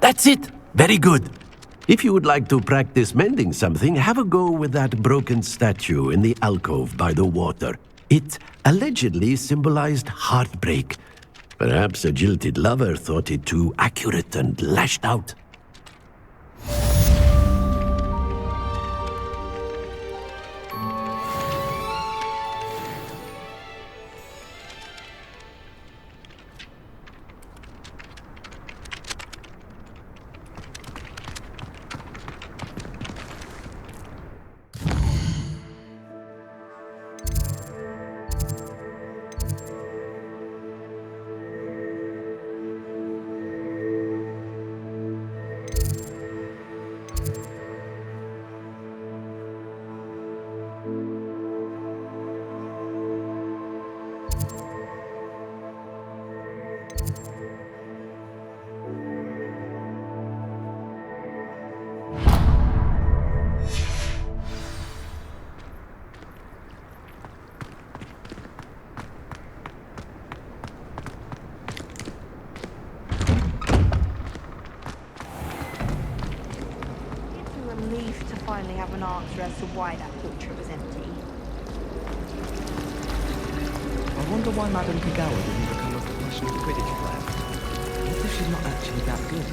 That's it. Very good. If you would like to practice mending something, have a go with that broken statue in the alcove by the water. It allegedly symbolized heartbreak. Perhaps a jilted lover thought it too accurate and lashed out. Finally have an answer as to why that portrait was empty. I wonder why Madame Kagawa didn't become a professional Quidditch player. What if she's not actually that good?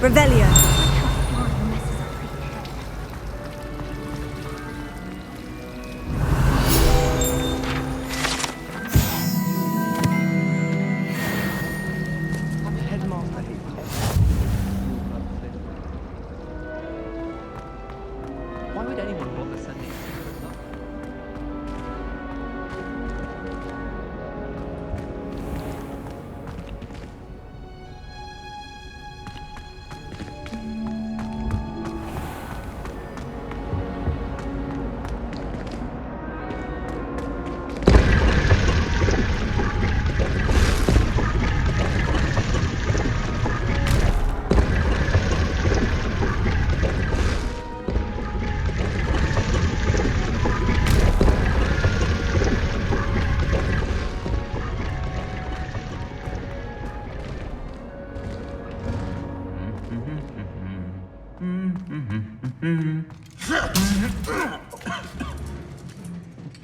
Revelio. I'm a headmaster here. Why would anyone bother sending secret love?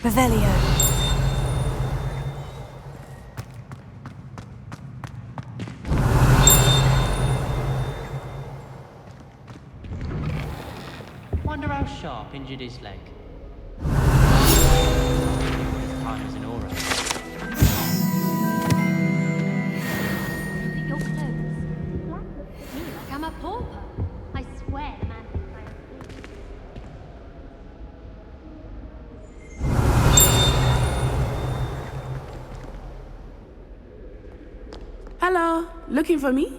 Revelio. Wonder how Sharp injured his leg. Time as an aura. Your clothes. Black looks at me like I'm a pauper. I swear the man thinks I'm Hello, looking for me?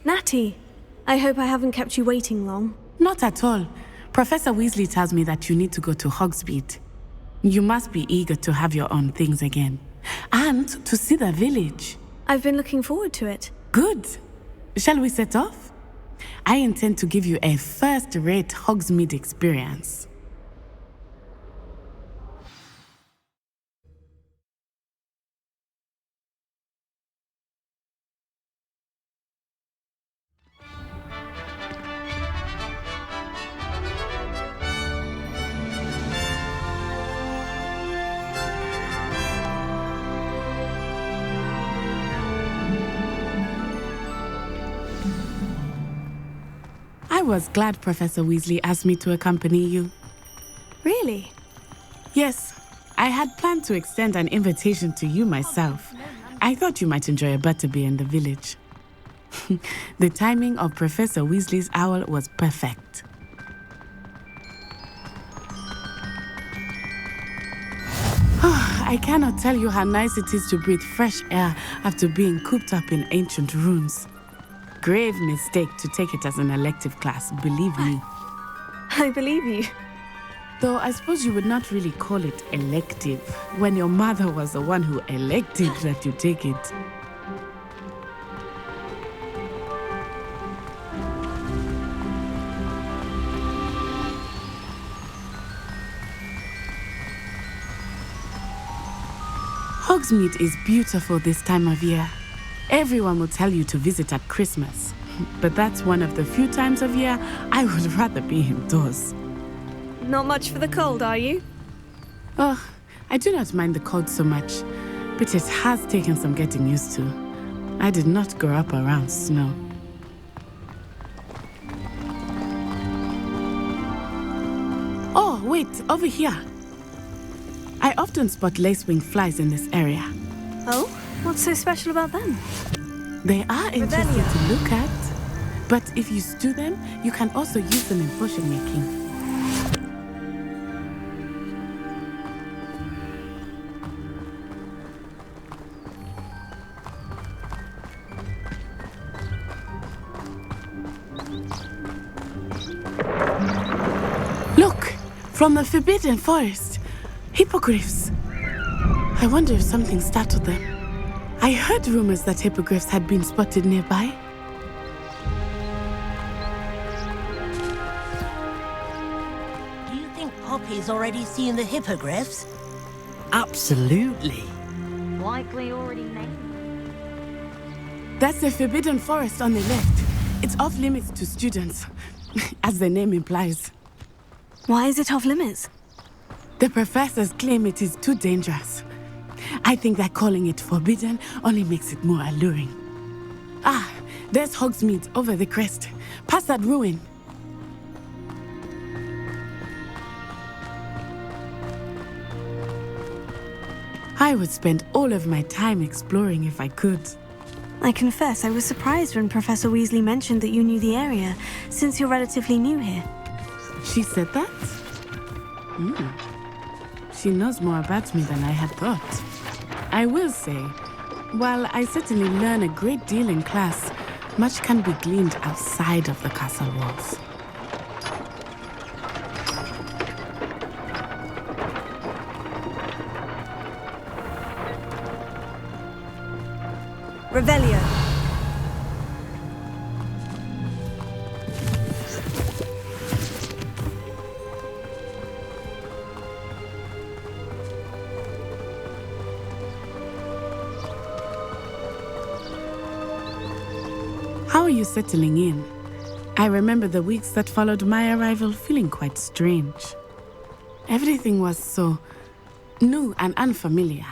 Natty, I hope I haven't kept you waiting long. Not at all. Professor Weasley tells me that you need to go to Hogsmeade. You must be eager to have your own things again. And to see the village. I've been looking forward to it. Good. Shall we set off? I intend to give you a first-rate Hogsmeade experience. I was glad Professor Weasley asked me to accompany you. Really? Yes, I had planned to extend an invitation to you myself. I thought you might enjoy a butterbeer in the village. The timing of Professor Weasley's owl was perfect. I cannot tell you how nice it is to breathe fresh air after being cooped up in ancient rooms. Grave mistake to take it as an elective class, believe me. I believe you. Though I suppose you would not really call it elective when your mother was the one who elected that you take it. Hogsmeade is beautiful this time of year. Everyone will tell you to visit at Christmas. but that's one of the few times of year I would rather be indoors. Not much for the cold, are you? Oh, I do not mind the cold so much, but it has taken some getting used to. I did not grow up around snow. Oh, wait, over here. I often spot lacewing flies in this area. Oh? What's so special about them? They are interesting to look at, but if you stew them, you can also use them in potion making. Look! From the Forbidden Forest! Hippogriffs! I wonder if something startled them. I heard rumors that hippogriffs had been spotted nearby. Do you think Poppy's already seen the hippogriffs? Absolutely. Likely already named. That's the Forbidden Forest on the left. It's off limits to students, as the name implies. Why is it off limits? The professors claim it is too dangerous. I think that calling it forbidden only makes it more alluring. Ah, there's Hogsmeade over the crest. Past that ruin. I would spend all of my time exploring if I could. I confess I was surprised when Professor Weasley mentioned that you knew the area, since you're relatively new here. She said that? She knows more about me than I had thought. I will say, while I certainly learn a great deal in class, much can be gleaned outside of the castle walls. Revelio. How are you settling in? I remember the weeks that followed my arrival feeling quite strange. Everything was so new and unfamiliar.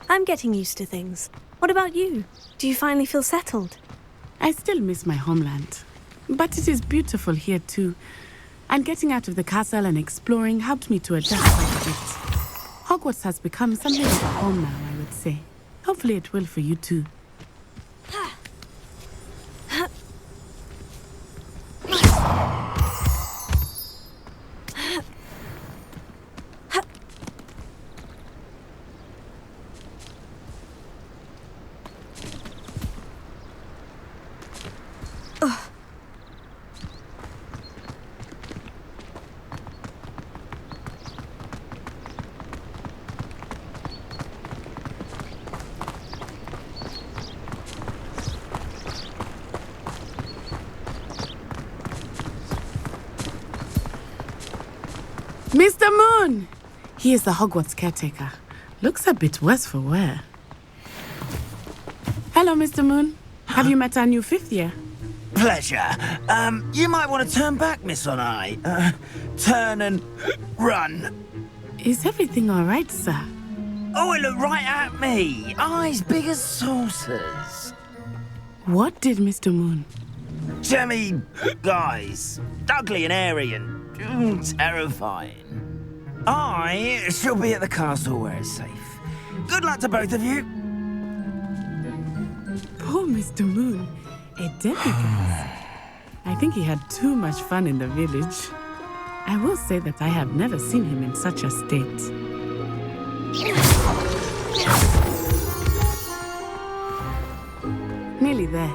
I'm getting used to things. What about you? Do you finally feel settled? I still miss my homeland, but it is beautiful here too. And getting out of the castle and exploring helped me to adjust quite a bit. Hogwarts has become something of a home now, I would say. Hopefully it will for you too. Mr. Moon! He is the Hogwarts caretaker. Looks a bit worse for wear. Hello, Mr. Moon. Have you met our new fifth year? Pleasure. You might want to turn back, Miss Onai. Turn and run. Is everything all right, sir? Oh, it looked right at me. Eyes big as saucers. What did Mr. Moon? Jemmy guys. Ugly and airy and terrifying. I shall be at the castle where it's safe. Good luck to both of you. Poor Mr. Moon. A demigod. I think he had too much fun in the village. I will say that I have never seen him in such a state. Nearly there.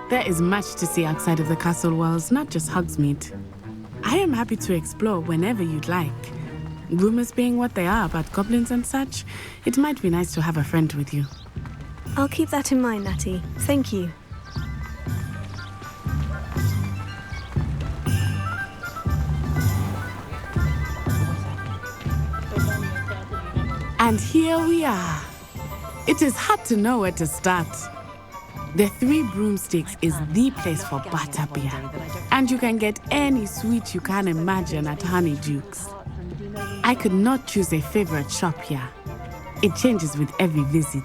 There is much to see outside of the castle walls, not just Hogsmeade. I am happy to explore whenever you'd like. Rumors being what they are about goblins and such, it might be nice to have a friend with you. I'll keep that in mind, Natty. Thank you. And here we are. It is hard to know where to start. The Three Broomsticks is the place for butterbeer. And you can get any sweet you can imagine at Honeydukes. I could not choose a favorite shop here. It changes with every visit.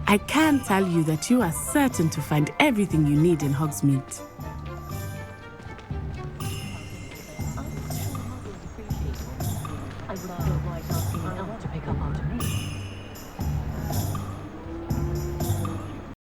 I can tell you that you are certain to find everything you need in Hogsmeade.